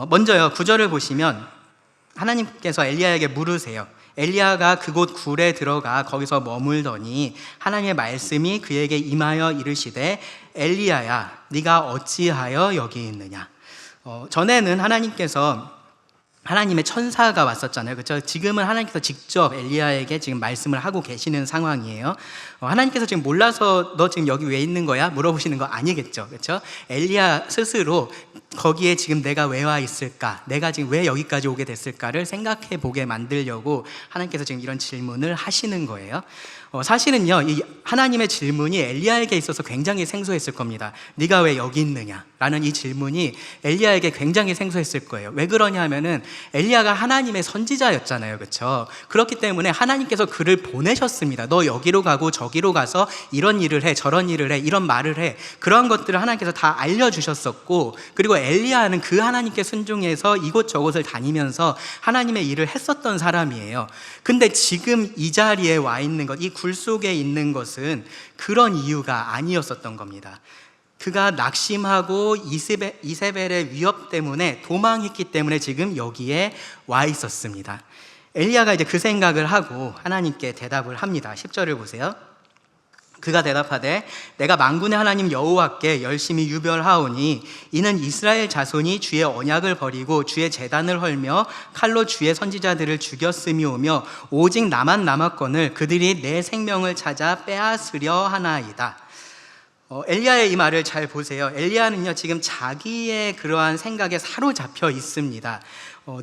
먼저요, 9절을 보시면 하나님께서 엘리야에게 물으세요. 엘리야가 그곳 굴에 들어가 거기서 머물더니 하나님의 말씀이 그에게 임하여 이르시되 엘리야야, 네가 어찌하여 여기 있느냐. 전에는 하나님의 천사가 왔었잖아요. 그렇죠? 지금은 하나님께서 직접 엘리야에게 지금 말씀을 하고 계시는 상황이에요. 하나님께서 지금 몰라서 너 지금 여기 왜 있는 거야? 물어보시는 거 아니겠죠. 그렇죠? 엘리야 스스로 거기에 지금 내가 왜 와 있을까? 내가 지금 왜 여기까지 오게 됐을까를 생각해 보게 만들려고 하나님께서 지금 이런 질문을 하시는 거예요. 사실은요, 이 하나님의 질문이 엘리야에게 있어서 굉장히 생소했을 겁니다. 네가 왜 여기 있느냐? 라는 이 질문이 엘리야에게 굉장히 생소했을 거예요. 왜 그러냐 하면은 엘리야가 하나님의 선지자였잖아요. 그렇죠? 그렇기 때문에 하나님께서 그를 보내셨습니다. 너 여기로 가고 저기로 가서 이런 일을 해, 저런 일을 해, 이런 말을 해. 그러한 것들을 하나님께서 다 알려주셨었고, 그리고 엘리야는 그 하나님께 순종해서 이곳저곳을 다니면서 하나님의 일을 했었던 사람이에요. 근데 지금 이 자리에 와 있는 것, 이 굴 속에 있는 것은 그런 이유가 아니었었던 겁니다. 그가 낙심하고 이세벨의 위협 때문에 도망했기 때문에 지금 여기에 와 있었습니다. 엘리야가 이제 그 생각을 하고 하나님께 대답을 합니다. 10절을 보세요. 그가 대답하되 내가 만군의 하나님 여호와께 열심히 유별하오니 이는 이스라엘 자손이 주의 언약을 버리고 주의 제단을 헐며 칼로 주의 선지자들을 죽였음이오며 오직 나만 남았거늘 그들이 내 생명을 찾아 빼앗으려 하나이다. 엘리야의 이 말을 잘 보세요. 엘리야는요 지금 자기의 그러한 생각에 사로잡혀 있습니다.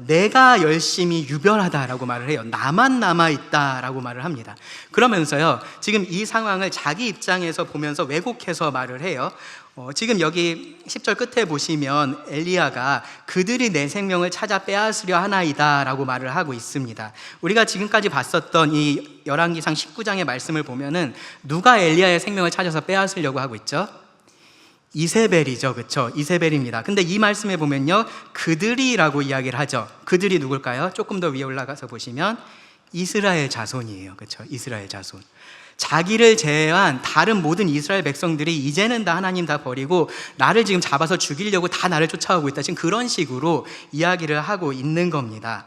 내가 열심히 유별하다라고 말을 해요. 나만 남아있다라고 말을 합니다. 그러면서요 지금 이 상황을 자기 입장에서 보면서 왜곡해서 말을 해요. 지금 여기 10절 끝에 보시면 엘리야가 그들이 내 생명을 찾아 빼앗으려 하나이다 라고 말을 하고 있습니다. 우리가 지금까지 봤었던 이 열왕기상 19장의 말씀을 보면은 누가 엘리야의 생명을 찾아서 빼앗으려고 하고 있죠? 이세벨이죠. 그렇죠? 이세벨입니다. 근데 이 말씀에 보면요 그들이라고 이야기를 하죠. 그들이 누굴까요? 조금 더 위에 올라가서 보시면 이스라엘 자손이에요. 그렇죠? 이스라엘 자손. 자기를 제외한 다른 모든 이스라엘 백성들이 이제는 다 하나님 다 버리고 나를 지금 잡아서 죽이려고 다 나를 쫓아오고 있다. 지금 그런 식으로 이야기를 하고 있는 겁니다.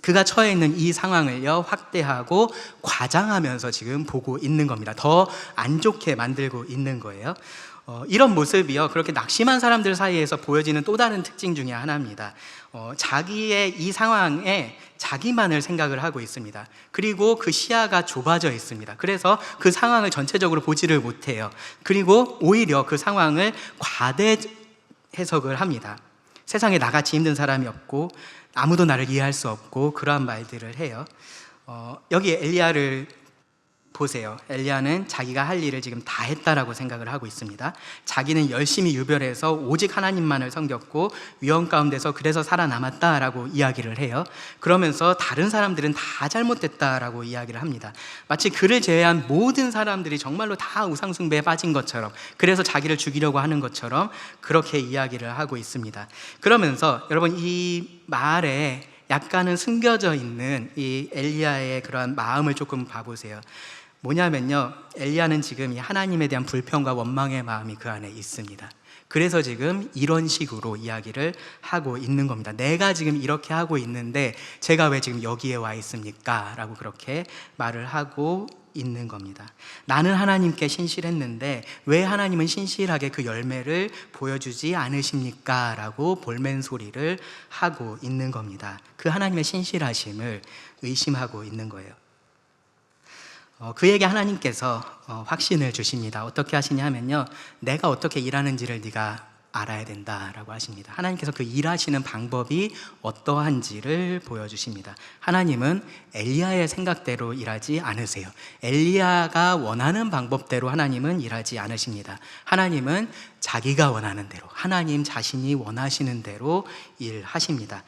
그가 처해 있는 이 상황을요 확대하고 과장하면서 지금 보고 있는 겁니다. 더 안 좋게 만들고 있는 거예요. 이런 모습이요 그렇게 낙심한 사람들 사이에서 보여지는 또 다른 특징 중에 하나입니다. 자기의 이 상황에 자기만을 생각을 하고 있습니다. 그리고 그 시야가 좁아져 있습니다. 그래서 그 상황을 전체적으로 보지를 못해요. 그리고 오히려 그 상황을 과대 해석을 합니다. 세상에 나같이 힘든 사람이 없고 아무도 나를 이해할 수 없고 그러한 말들을 해요. 여기 엘리야를 보세요. 엘리야는 자기가 할 일을 지금 다 했다라고 생각을 하고 있습니다. 자기는 열심히 유별해서 오직 하나님만을 섬겼고 위험 가운데서 그래서 살아남았다라고 이야기를 해요. 그러면서 다른 사람들은 다 잘못됐다라고 이야기를 합니다. 마치 그를 제외한 모든 사람들이 정말로 다 우상숭배에 빠진 것처럼, 그래서 자기를 죽이려고 하는 것처럼 그렇게 이야기를 하고 있습니다. 그러면서 여러분 이 말에 약간은 숨겨져 있는 이 엘리야의 그러한 마음을 조금 봐보세요. 뭐냐면요 엘리야는 지금 이 하나님에 대한 불평과 원망의 마음이 그 안에 있습니다. 그래서 지금 이런 식으로 이야기를 하고 있는 겁니다. 내가 지금 이렇게 하고 있는데 제가 왜 지금 여기에 와 있습니까? 라고 그렇게 말을 하고 있는 겁니다. 나는 하나님께 신실했는데 왜 하나님은 신실하게 그 열매를 보여주지 않으십니까? 라고 볼멘 소리를 하고 있는 겁니다. 그 하나님의 신실하심을 의심하고 있는 거예요. 그에게 하나님께서 확신을 주십니다. 어떻게 하시냐 하면요 내가 어떻게 일하는지를 네가 알아야 된다라고 하십니다. 하나님께서 그 일하시는 방법이 어떠한지를 보여주십니다. 하나님은 엘리야의 생각대로 일하지 않으세요. 엘리야가 원하는 방법대로 하나님은 일하지 않으십니다. 하나님은 자기가 원하는 대로, 하나님 자신이 원하시는 대로 일하십니다.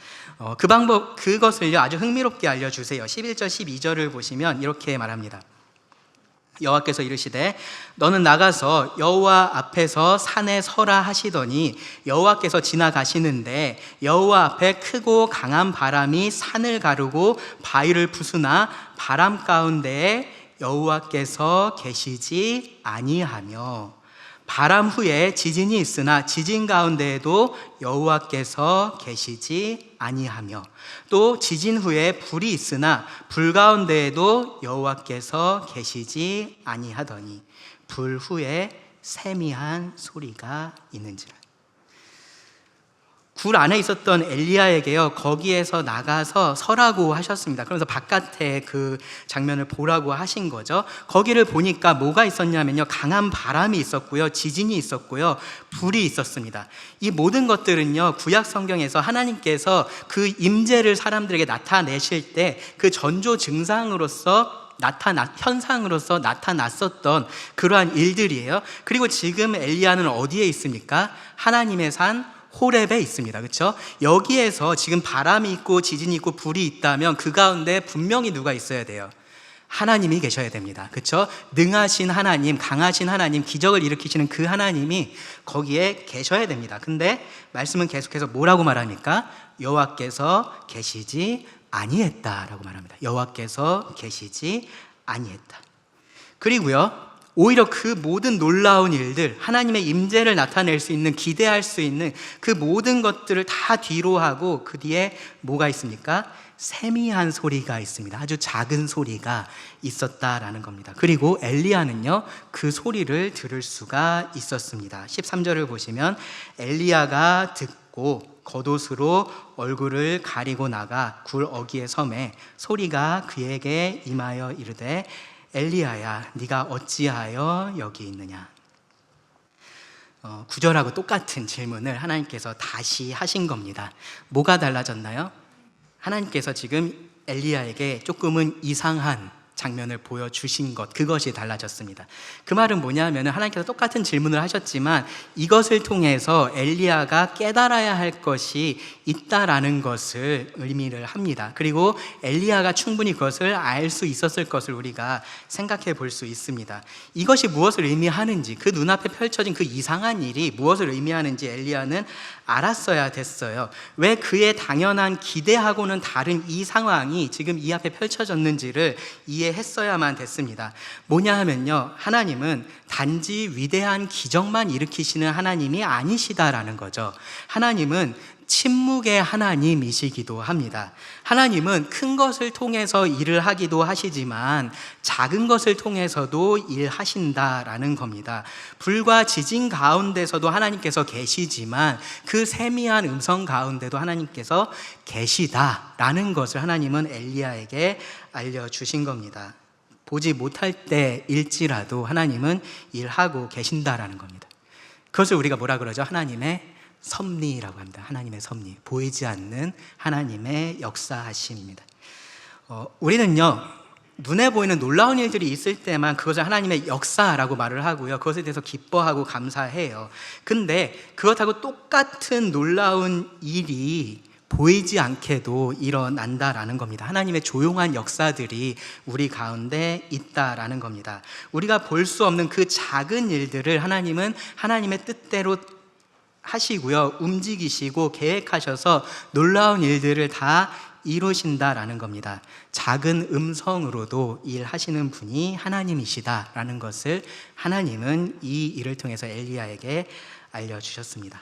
그 방법, 그것을요 아주 흥미롭게 알려주세요. 11절 12절을 보시면 이렇게 말합니다. 여호와께서 이르시되 너는 나가서 여호와 앞에서 산에 서라 하시더니 여호와께서 지나가시는데 여호와 앞에 크고 강한 바람이 산을 가르고 바위를 부수나 바람 가운데에 여호와께서 계시지 아니하며 바람 후에 지진이 있으나 지진 가운데에도 여호와께서 계시지 아니하며 또 지진 후에 불이 있으나 불 가운데에도 여호와께서 계시지 아니하더니 불 후에 세미한 소리가 있는지라. 굴 안에 있었던 엘리야에게요 거기에서 나가서 서라고 하셨습니다. 그러면서 바깥에 그 장면을 보라고 하신 거죠. 거기를 보니까 뭐가 있었냐면요 강한 바람이 있었고요 지진이 있었고요 불이 있었습니다. 이 모든 것들은요 구약 성경에서 하나님께서 그 임재를 사람들에게 나타내실 때 그 전조 증상으로서 현상으로서 나타났었던 그러한 일들이에요. 그리고 지금 엘리야는 어디에 있습니까? 하나님의 산 호렙에 있습니다. 그렇죠? 여기에서 지금 바람이 있고 지진이 있고 불이 있다면 그 가운데 분명히 누가 있어야 돼요? 하나님이 계셔야 됩니다. 그렇죠? 능하신 하나님, 강하신 하나님, 기적을 일으키시는 그 하나님이 거기에 계셔야 됩니다. 근데 말씀은 계속해서 뭐라고 말합니까? 여호와께서 계시지 아니했다라고 말합니다. 여호와께서 계시지 아니했다. 그리고요 오히려 그 모든 놀라운 일들, 하나님의 임재를 나타낼 수 있는, 기대할 수 있는 그 모든 것들을 다 뒤로 하고 그 뒤에 뭐가 있습니까? 세미한 소리가 있습니다. 아주 작은 소리가 있었다라는 겁니다. 그리고 엘리야는요, 그 소리를 들을 수가 있었습니다. 13절을 보시면 엘리야가 듣고 겉옷으로 얼굴을 가리고 나가 굴 어귀에 섬에 소리가 그에게 임하여 이르되 엘리야야 네가 어찌하여 여기 있느냐. 9절하고 똑같은 질문을 하나님께서 다시 하신 겁니다. 뭐가 달라졌나요? 하나님께서 지금 엘리야에게 조금은 이상한 장면을 보여주신 것, 그것이 달라졌습니다. 그 말은 뭐냐면 하나님께서 똑같은 질문을 하셨지만 이것을 통해서 엘리야가 깨달아야 할 것이 있다라는 것을 의미를 합니다. 그리고 엘리야가 충분히 그것을 알 수 있었을 것을 우리가 생각해 볼 수 있습니다. 이것이 무엇을 의미하는지, 그 눈앞에 펼쳐진 그 이상한 일이 무엇을 의미하는지 엘리야는 알았어야 됐어요. 왜 그의 당연한 기대하고는 다른 이 상황이 지금 이 앞에 펼쳐졌는지를 이해했어야만 됐습니다. 뭐냐 하면요, 하나님은 단지 위대한 기적만 일으키시는 하나님이 아니시다라는 거죠. 하나님은 침묵의 하나님이시기도 합니다. 하나님은 큰 것을 통해서 일을 하기도 하시지만 작은 것을 통해서도 일하신다라는 겁니다. 불과 지진 가운데서도 하나님께서 계시지만 그 세미한 음성 가운데도 하나님께서 계시다라는 것을 하나님은 엘리야에게 알려주신 겁니다. 보지 못할 때일지라도 하나님은 일하고 계신다라는 겁니다. 그것을 우리가 뭐라 그러죠? 하나님의 섭리라고 합니다. 하나님의 섭리, 보이지 않는 하나님의 역사하심입니다. 우리는요, 눈에 보이는 놀라운 일들이 있을 때만 그것을 하나님의 역사라고 말을 하고요, 그것에 대해서 기뻐하고 감사해요. 근데 그것하고 똑같은 놀라운 일이 보이지 않게도 일어난다라는 겁니다. 하나님의 조용한 역사들이 우리 가운데 있다라는 겁니다. 우리가 볼 수 없는 그 작은 일들을 하나님은 하나님의 뜻대로 하시고요, 움직이시고 계획하셔서 놀라운 일들을 다 이루신다라는 겁니다. 작은 음성으로도 일하시는 분이 하나님이시다라는 것을 하나님은 이 일을 통해서 엘리야에게 알려주셨습니다.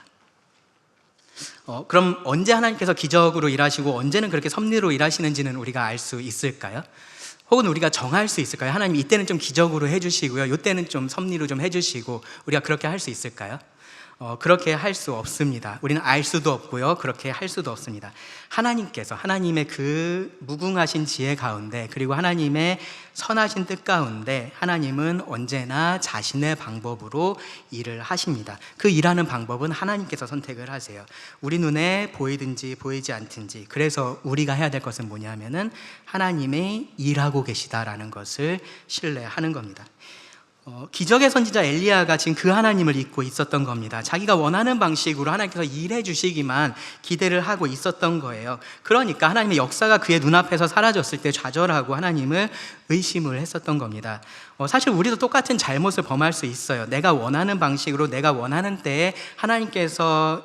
그럼 언제 하나님께서 기적으로 일하시고 언제는 그렇게 섭리로 일하시는지는 우리가 알 수 있을까요? 혹은 우리가 정할 수 있을까요? 하나님 이때는 좀 기적으로 해주시고요, 이때는 좀 섭리로 좀 해주시고, 우리가 그렇게 할 수 있을까요? 그렇게 할 수 없습니다. 우리는 알 수도 없고요, 그렇게 할 수도 없습니다. 하나님께서 하나님의 그 무궁하신 지혜 가운데, 그리고 하나님의 선하신 뜻 가운데 하나님은 언제나 자신의 방법으로 일을 하십니다. 그 일하는 방법은 하나님께서 선택을 하세요. 우리 눈에 보이든지 보이지 않든지. 그래서 우리가 해야 될 것은 뭐냐면은 하나님의 일하고 계시다라는 것을 신뢰하는 겁니다. 기적의 선지자 엘리야가 지금 그 하나님을 잊고 있었던 겁니다. 자기가 원하는 방식으로 하나님께서 일해 주시기만 기대를 하고 있었던 거예요. 그러니까 하나님의 역사가 그의 눈앞에서 사라졌을 때 좌절하고 하나님을 의심을 했었던 겁니다. 사실 우리도 똑같은 잘못을 범할 수 있어요. 내가 원하는 방식으로 내가 원하는 때에 하나님께서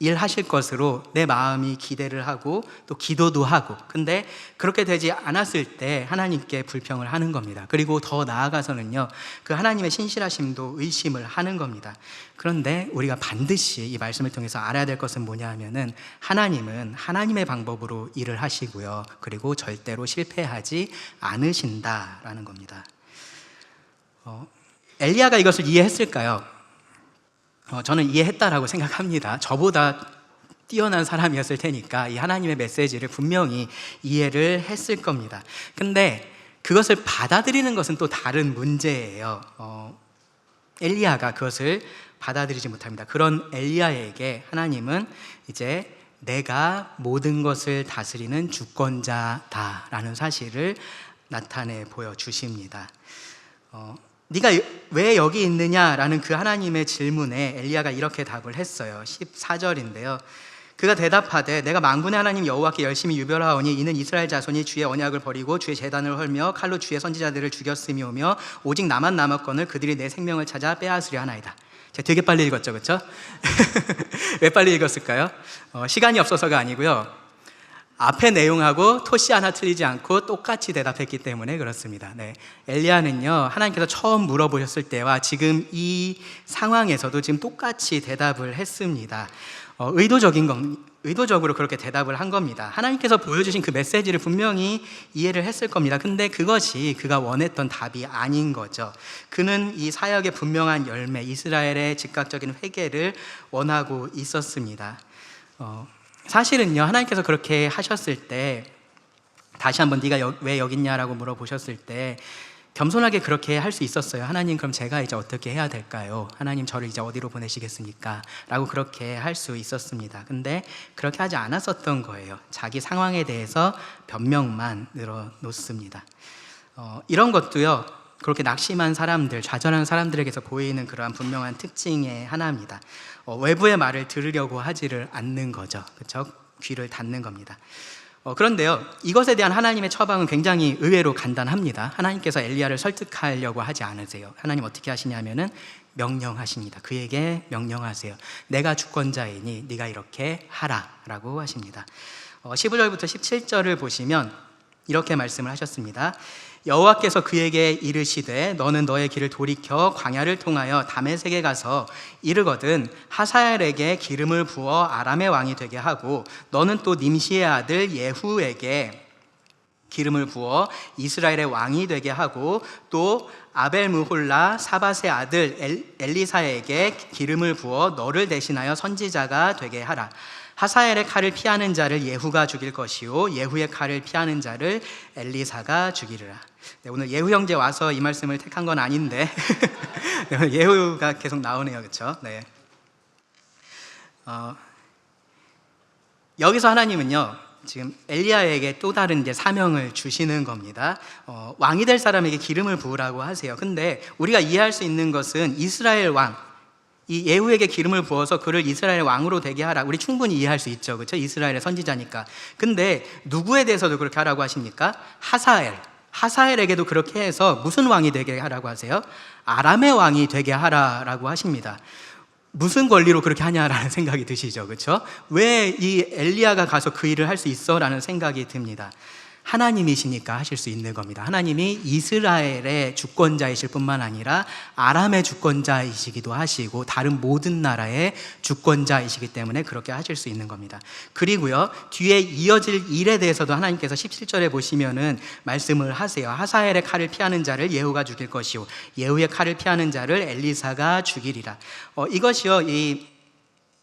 일하실 것으로 내 마음이 기대를 하고 또 기도도 하고, 근데 그렇게 되지 않았을 때 하나님께 불평을 하는 겁니다. 그리고 더 나아가서는요, 그 하나님의 신실하심도 의심을 하는 겁니다. 그런데 우리가 반드시 이 말씀을 통해서 알아야 될 것은 뭐냐 하면은 하나님은 하나님의 방법으로 일을 하시고요, 그리고 절대로 실패하지 않으신다라는 겁니다. 엘리야가 이것을 이해했을까요? 저는 이해했다라고 생각합니다. 저보다 뛰어난 사람이었을 테니까 이 하나님의 메시지를 분명히 이해를 했을 겁니다. 근데 그것을 받아들이는 것은 또 다른 문제예요. 엘리야가 그것을 받아들이지 못합니다. 그런 엘리야에게 하나님은 이제 내가 모든 것을 다스리는 주권자다라는 사실을 나타내 보여주십니다. 네가 왜 여기 있느냐라는 그 하나님의 질문에 엘리야가 이렇게 답을 했어요. 14절인데요. 그가 대답하되 내가 만군의 하나님 여호와께 열심히 유별하오니 이는 이스라엘 자손이 주의 언약을 버리고 주의 제단을 헐며 칼로 주의 선지자들을 죽였음이오며 오직 나만 남았거늘 그들이 내 생명을 찾아 빼앗으려 하나이다. 제가 되게 빨리 읽었죠, 그렇죠? 왜 빨리 읽었을까요? 시간이 없어서가 아니고요, 앞의 내용하고 토시 하나 틀리지 않고 똑같이 대답했기 때문에 그렇습니다. 네. 엘리야는요, 하나님께서 처음 물어보셨을 때와 지금 이 상황에서도 지금 똑같이 대답을 했습니다. 의도적으로 그렇게 대답을 한 겁니다. 하나님께서 보여주신 그 메시지를 분명히 이해를 했을 겁니다. 근데 그것이 그가 원했던 답이 아닌 거죠. 그는 이 사역의 분명한 열매, 이스라엘의 즉각적인 회개를 원하고 있었습니다. 사실은요, 하나님께서 그렇게 하셨을 때, 다시 한번 네가 왜 여기 있냐라고 물어보셨을 때 겸손하게 그렇게 할 수 있었어요. 하나님, 그럼 제가 이제 어떻게 해야 될까요? 하나님, 저를 이제 어디로 보내시겠습니까? 라고 그렇게 할 수 있었습니다. 근데 그렇게 하지 않았었던 거예요. 자기 상황에 대해서 변명만 늘어놓습니다. 이런 것도요, 그렇게 낙심한 사람들, 좌절한 사람들에게서 보이는 그러한 분명한 특징의 하나입니다. 외부의 말을 들으려고 하지를 않는 거죠. 그렇죠? 귀를 닫는 겁니다. 그런데요, 이것에 대한 하나님의 처방은 굉장히 의외로 간단합니다. 하나님께서 엘리야를 설득하려고 하지 않으세요. 하나님 어떻게 하시냐면은 명령하십니다. 그에게 명령하세요. 내가 주권자이니 네가 이렇게 하라 라고 하십니다. 15절부터 17절을 보시면 이렇게 말씀을 하셨습니다. 여호와께서 그에게 이르시되 너는 너의 길을 돌이켜 광야를 통하여 다메섹에 가서 이르거든 하사엘에게 기름을 부어 아람의 왕이 되게 하고 너는 또 님시의 아들 예후에게 기름을 부어 이스라엘의 왕이 되게 하고 또 아벨므홀라 사밧의 아들 엘리사에게 기름을 부어 너를 대신하여 선지자가 되게 하라. 하사엘의 칼을 피하는 자를 예후가 죽일 것이요 예후의 칼을 피하는 자를 엘리사가 죽이리라. 네, 오늘 예후 형제 와서 이 말씀을 택한 건 아닌데 네, 예후가 계속 나오네요, 그렇죠? 네. 여기서 하나님은요, 지금 엘리야에게 또 다른 이제 사명을 주시는 겁니다. 왕이 될 사람에게 기름을 부으라고 하세요. 근데 우리가 이해할 수 있는 것은 이스라엘 왕, 이 예후에게 기름을 부어서 그를 이스라엘 왕으로 되게 하라. 우리 충분히 이해할 수 있죠, 그렇죠? 이스라엘의 선지자니까. 근데 누구에 대해서도 그렇게 하라고 하십니까? 하사엘에게도 그렇게 해서 무슨 왕이 되게 하라고 하세요? 아람의 왕이 되게 하라라고 하십니다. 무슨 권리로 그렇게 하냐라는 생각이 드시죠, 그렇죠? 왜 이 엘리야가 가서 그 일을 할 수 있어? 라는 생각이 듭니다. 하나님이시니까 하실 수 있는 겁니다. 하나님이 이스라엘의 주권자이실 뿐만 아니라 아람의 주권자이시기도 하시고 다른 모든 나라의 주권자이시기 때문에 그렇게 하실 수 있는 겁니다. 그리고요, 뒤에 이어질 일에 대해서도 하나님께서 17절에 보시면은 말씀을 하세요. 하사엘의 칼을 피하는 자를 예후가 죽일 것이요 예후의 칼을 피하는 자를 엘리사가 죽이리라. 이것이요, 이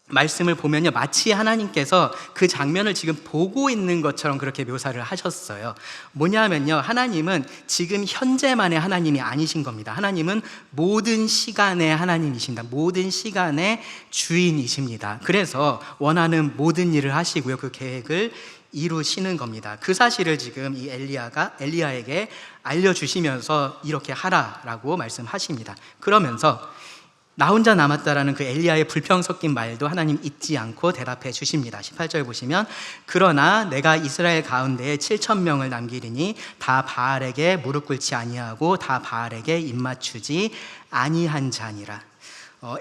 말씀을 보면요, 마치 하나님께서 그 장면을 지금 보고 있는 것처럼 그렇게 묘사를 하셨어요. 뭐냐면요, 하나님은 지금 현재만의 하나님이 아니신 겁니다. 하나님은 모든 시간의 하나님이십니다. 모든 시간의 주인이십니다. 그래서 원하는 모든 일을 하시고요, 그 계획을 이루시는 겁니다. 그 사실을 지금 이 엘리야에게 알려주시면서 이렇게 하라라고 말씀하십니다. 그러면서 나 혼자 남았다라는 그 엘리야의 불평 섞인 말도 하나님 잊지 않고 대답해 주십니다. 18절 보시면 그러나 내가 이스라엘 가운데에 7,000명을 남기리니 다 바알에게 무릎 꿇지 아니하고 다 바알에게 입맞추지 아니한 자니라.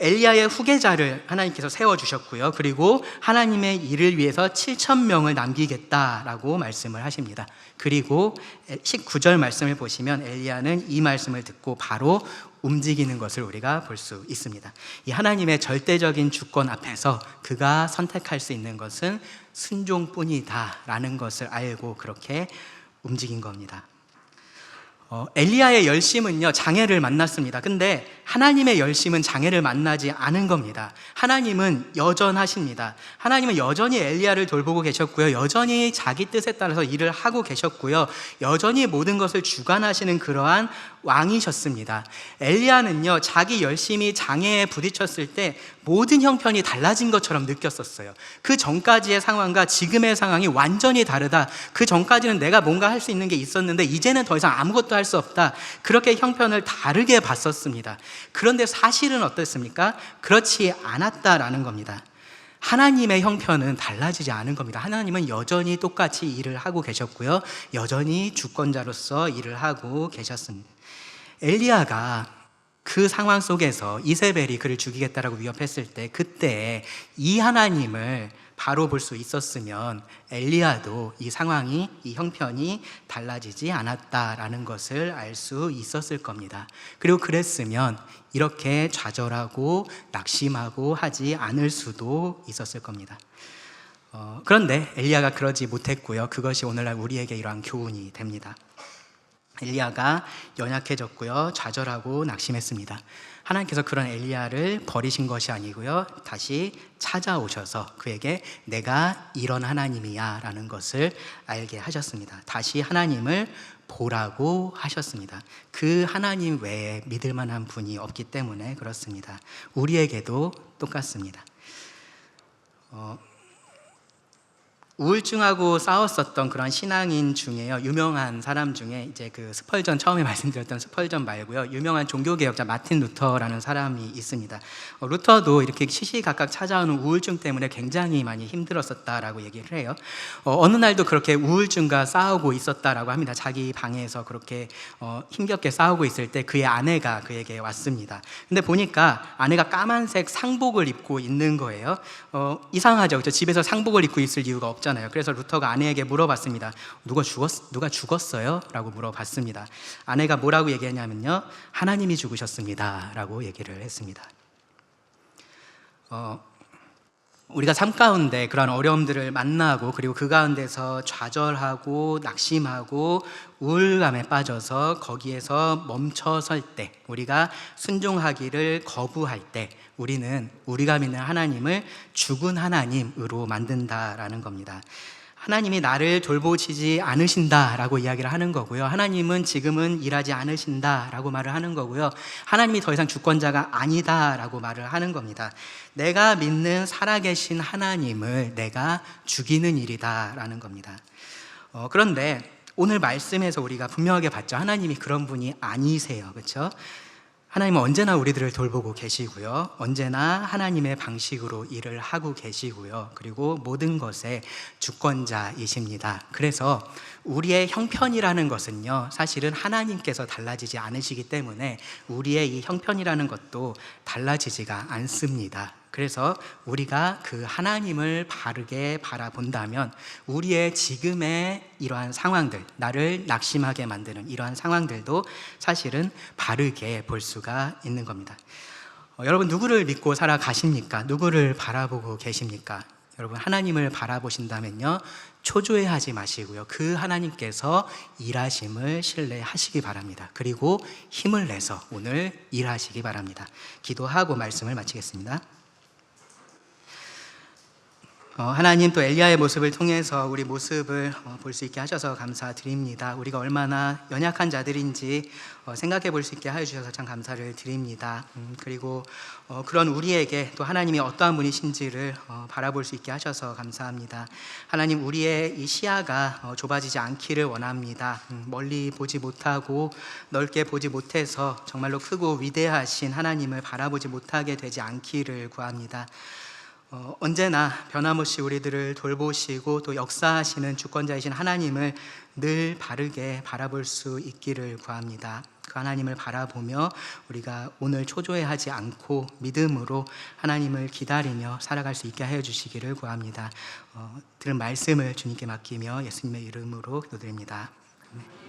엘리야의 후계자를 하나님께서 세워주셨고요, 그리고 하나님의 일을 위해서 7,000명을 남기겠다라고 말씀을 하십니다. 그리고 19절 말씀을 보시면 엘리야는 이 말씀을 듣고 바로 움직이는 것을 우리가 볼 수 있습니다. 이 하나님의 절대적인 주권 앞에서 그가 선택할 수 있는 것은 순종뿐이다라는 것을 알고 그렇게 움직인 겁니다. 엘리야의 열심은요, 장애를 만났습니다. 근데 하나님의 열심은 장애를 만나지 않은 겁니다. 하나님은 여전하십니다. 하나님은 여전히 엘리야를 돌보고 계셨고요, 여전히 자기 뜻에 따라서 일을 하고 계셨고요, 여전히 모든 것을 주관하시는 그러한 왕이셨습니다. 엘리야는요, 자기 열심이 장애에 부딪혔을 때 모든 형편이 달라진 것처럼 느꼈었어요. 그 전까지의 상황과 지금의 상황이 완전히 다르다. 그 전까지는 내가 뭔가 할 수 있는 게 있었는데 이제는 더 이상 아무것도 할 수 없다. 그렇게 형편을 다르게 봤었습니다. 그런데 사실은 어떻습니까? 그렇지 않았다라는 겁니다. 하나님의 형편은 달라지지 않은 겁니다. 하나님은 여전히 똑같이 일을 하고 계셨고요, 여전히 주권자로서 일을 하고 계셨습니다. 엘리야가 그 상황 속에서 이세벨이 그를 죽이겠다라고 위협했을 때 그때 이 하나님을 바로 볼 수 있었으면 엘리야도 이 상황이, 이 형편이 달라지지 않았다라는 것을 알 수 있었을 겁니다. 그리고 그랬으면 이렇게 좌절하고 낙심하고 하지 않을 수도 있었을 겁니다. 그런데 엘리야가 그러지 못했고요. 그것이 오늘날 우리에게 이러한 교훈이 됩니다. 엘리야가 연약해졌고요. 좌절하고 낙심했습니다. 하나님께서 그런 엘리야를 버리신 것이 아니고요. 다시 찾아오셔서 그에게 내가 이런 하나님이야 라는 것을 알게 하셨습니다. 다시 하나님을 보라고 하셨습니다. 그 하나님 외에 믿을 만한 분이 없기 때문에 그렇습니다. 우리에게도 똑같습니다. 우울증하고 싸웠었던 그런 신앙인 중에요, 유명한 사람 중에 이제 그 스펄전, 처음에 말씀드렸던 스펄전 말고요, 유명한 종교개혁자 마틴 루터라는 사람이 있습니다. 루터도 이렇게 시시각각 찾아오는 우울증 때문에 굉장히 많이 힘들었었다라고 얘기를 해요. 어느 날도 그렇게 우울증과 싸우고 있었다라고 합니다. 자기 방에서 그렇게 힘겹게 싸우고 있을 때 그의 아내가 그에게 왔습니다. 근데 보니까 아내가 까만색 상복을 입고 있는 거예요. 이상하죠, 그렇죠? 집에서 상복을 입고 있을 이유가 없잖아요. 그래서 루터가 아내에게 물어봤습니다. 누가 죽었어요? 라고 물어봤습니다. 아내가 뭐라고 얘기했냐면요, 하나님이 죽으셨습니다 라고 얘기를 했습니다. 우리가 삶 가운데 그런 어려움들을 만나고 그리고 그 가운데서 좌절하고 낙심하고 우울감에 빠져서 거기에서 멈춰설 때, 우리가 순종하기를 거부할 때 우리는 우리가 믿는 하나님을 죽은 하나님으로 만든다라는 겁니다. 하나님이 나를 돌보시지 않으신다라고 이야기를 하는 거고요. 하나님은 지금은 일하지 않으신다라고 말을 하는 거고요. 하나님이 더 이상 주권자가 아니다라고 말을 하는 겁니다. 내가 믿는 살아계신 하나님을 내가 죽이는 일이다라는 겁니다. 그런데 오늘 말씀에서 우리가 분명하게 봤죠. 하나님이 그런 분이 아니세요. 그렇죠? 하나님은 언제나 우리들을 돌보고 계시고요. 언제나 하나님의 방식으로 일을 하고 계시고요. 그리고 모든 것의 주권자이십니다. 그래서 우리의 형편이라는 것은요, 사실은 하나님께서 달라지지 않으시기 때문에 우리의 이 형편이라는 것도 달라지지가 않습니다. 그래서 우리가 그 하나님을 바르게 바라본다면 우리의 지금의 이러한 상황들, 나를 낙심하게 만드는 이러한 상황들도 사실은 바르게 볼 수가 있는 겁니다. 여러분, 누구를 믿고 살아가십니까? 누구를 바라보고 계십니까? 여러분, 하나님을 바라보신다면요, 초조해하지 마시고요, 그 하나님께서 일하심을 신뢰하시기 바랍니다. 그리고 힘을 내서 오늘 일하시기 바랍니다. 기도하고 말씀을 마치겠습니다. 하나님, 또 엘리야의 모습을 통해서 우리 모습을 볼 수 있게 하셔서 감사드립니다. 우리가 얼마나 연약한 자들인지 생각해 볼 수 있게 해주셔서 참 감사를 드립니다. 그리고 그런 우리에게 또 하나님이 어떠한 분이신지를 바라볼 수 있게 하셔서 감사합니다. 하나님, 우리의 이 시야가 좁아지지 않기를 원합니다. 멀리 보지 못하고 넓게 보지 못해서 정말로 크고 위대하신 하나님을 바라보지 못하게 되지 않기를 구합니다. 언제나 변함없이 우리들을 돌보시고 또 역사하시는 주권자이신 하나님을 늘 바르게 바라볼 수 있기를 구합니다. 그 하나님을 바라보며 우리가 오늘 초조해하지 않고 믿음으로 하나님을 기다리며 살아갈 수 있게 하여 주시기를 구합니다. 들은 말씀을 주님께 맡기며 예수님의 이름으로 기도드립니다. 아멘.